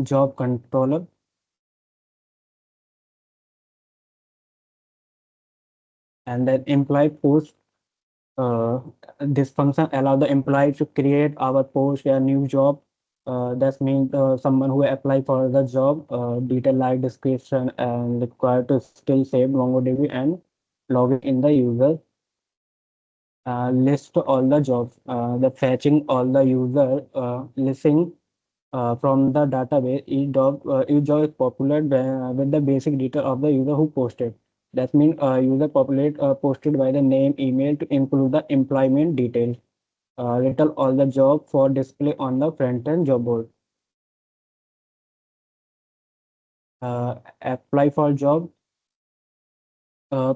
job controller. And then employee post. Uh, this function allow the employee to create our post a new job. That means someone who apply for the job, detail like description and required to still save MongoDB and logging in the user. List all the jobs, the fetching all the user listing from the database. Each job is populated with the basic detail of the user who posted. That means user populate posted by the name, email to include the employment details. Little all the job for display on the front end job board. Apply for job.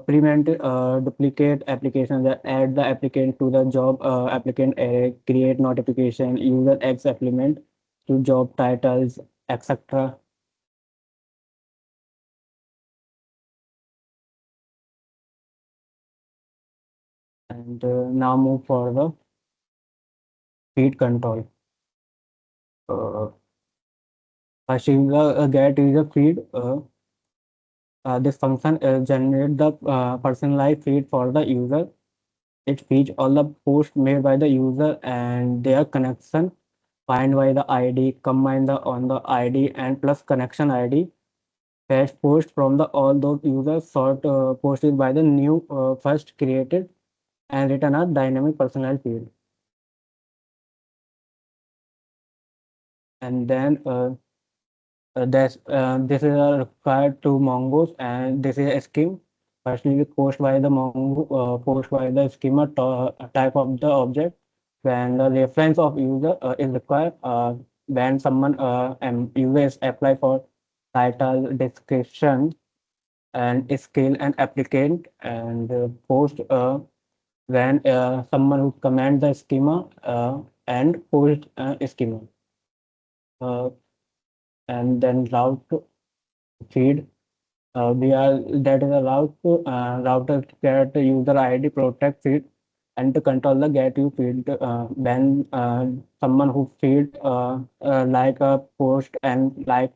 Prevent duplicate applications that add the applicant to the job applicant array, create notification, user X applicant to job titles, etc. And now move for the feed control. First user get user feed. This function generate the personalized feed for the user. It feeds all the posts made by the user and their connection. Find by the ID, combine the on the ID and plus connection ID. Fetch post from the all those users sort posted by the new first created and return a dynamic personalized feed. And then this is required to Mongoose, and this is a scheme. Firstly, post by the Mongo, post by the schema type of the object. When the reference of user is required, when someone user is apply for title, description, and skill and applicant, and post when someone who command the schema and post schema, uh, and then route feed. We are that is allowed to router get user ID protect feed and to control the get you feed when someone who feed like a post and like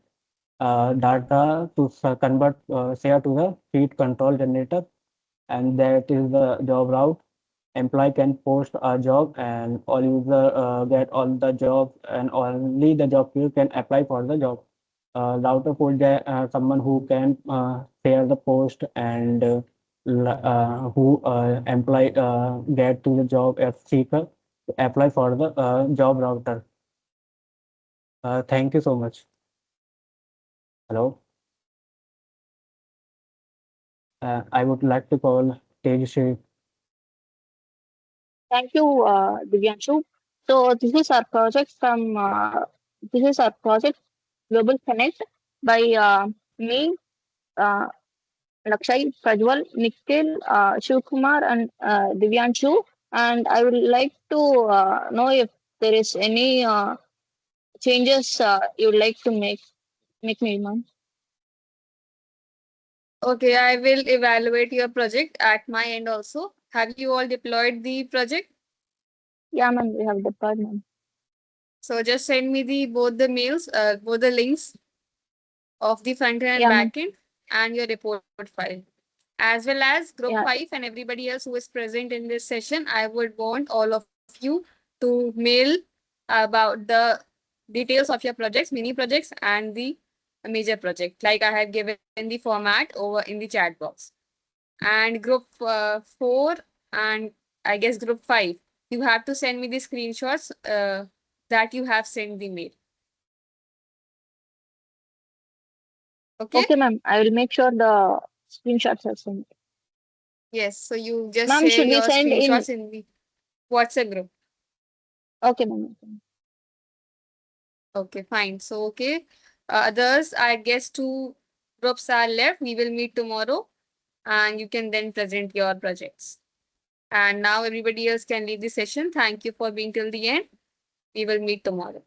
data to convert share to the feed control generator, and that is the job route. Employee can post a job and all user get all the jobs, and only the job field can apply for the job. Router put there someone who can share the post, and who employee get to the job as seeker to apply for the job router. Thank you so much. Hello. I would like to call Tejashree. Thank you, Divyanshu. So this is our project Global Connect by me, uh, Lakshay, Prajwal, Nikhil, Shivkumar, and Divyanshu. And I would like to know if there is any changes you would like to make me, ma'am. Okay, I will evaluate your project at my end also. Have you all deployed the project? Yeah, ma'am, we have deployed, ma'am. So just send me the both the mails, both the links of the front end and Yeah, ma'am. back end and your report file. As well as group Yeah, 5 and everybody else who is present in this session, I would want all of you to mail about the details of your projects, mini projects, and the major project, like I have given the format over in the chat box. And group 4 and I guess group 5, you have to send me the screenshots that you have sent the mail. Okay? okay, ma'am. I will make sure the screenshots are sent. Yes. So you just Ma'am, share should we your send in? screenshots in the WhatsApp group. Okay, ma'am. Okay. Okay, fine. So, okay. Others, I guess two groups are left. We will meet tomorrow and you can then present your projects. And now everybody else can leave the session. Thank you for being till the end. We will meet tomorrow.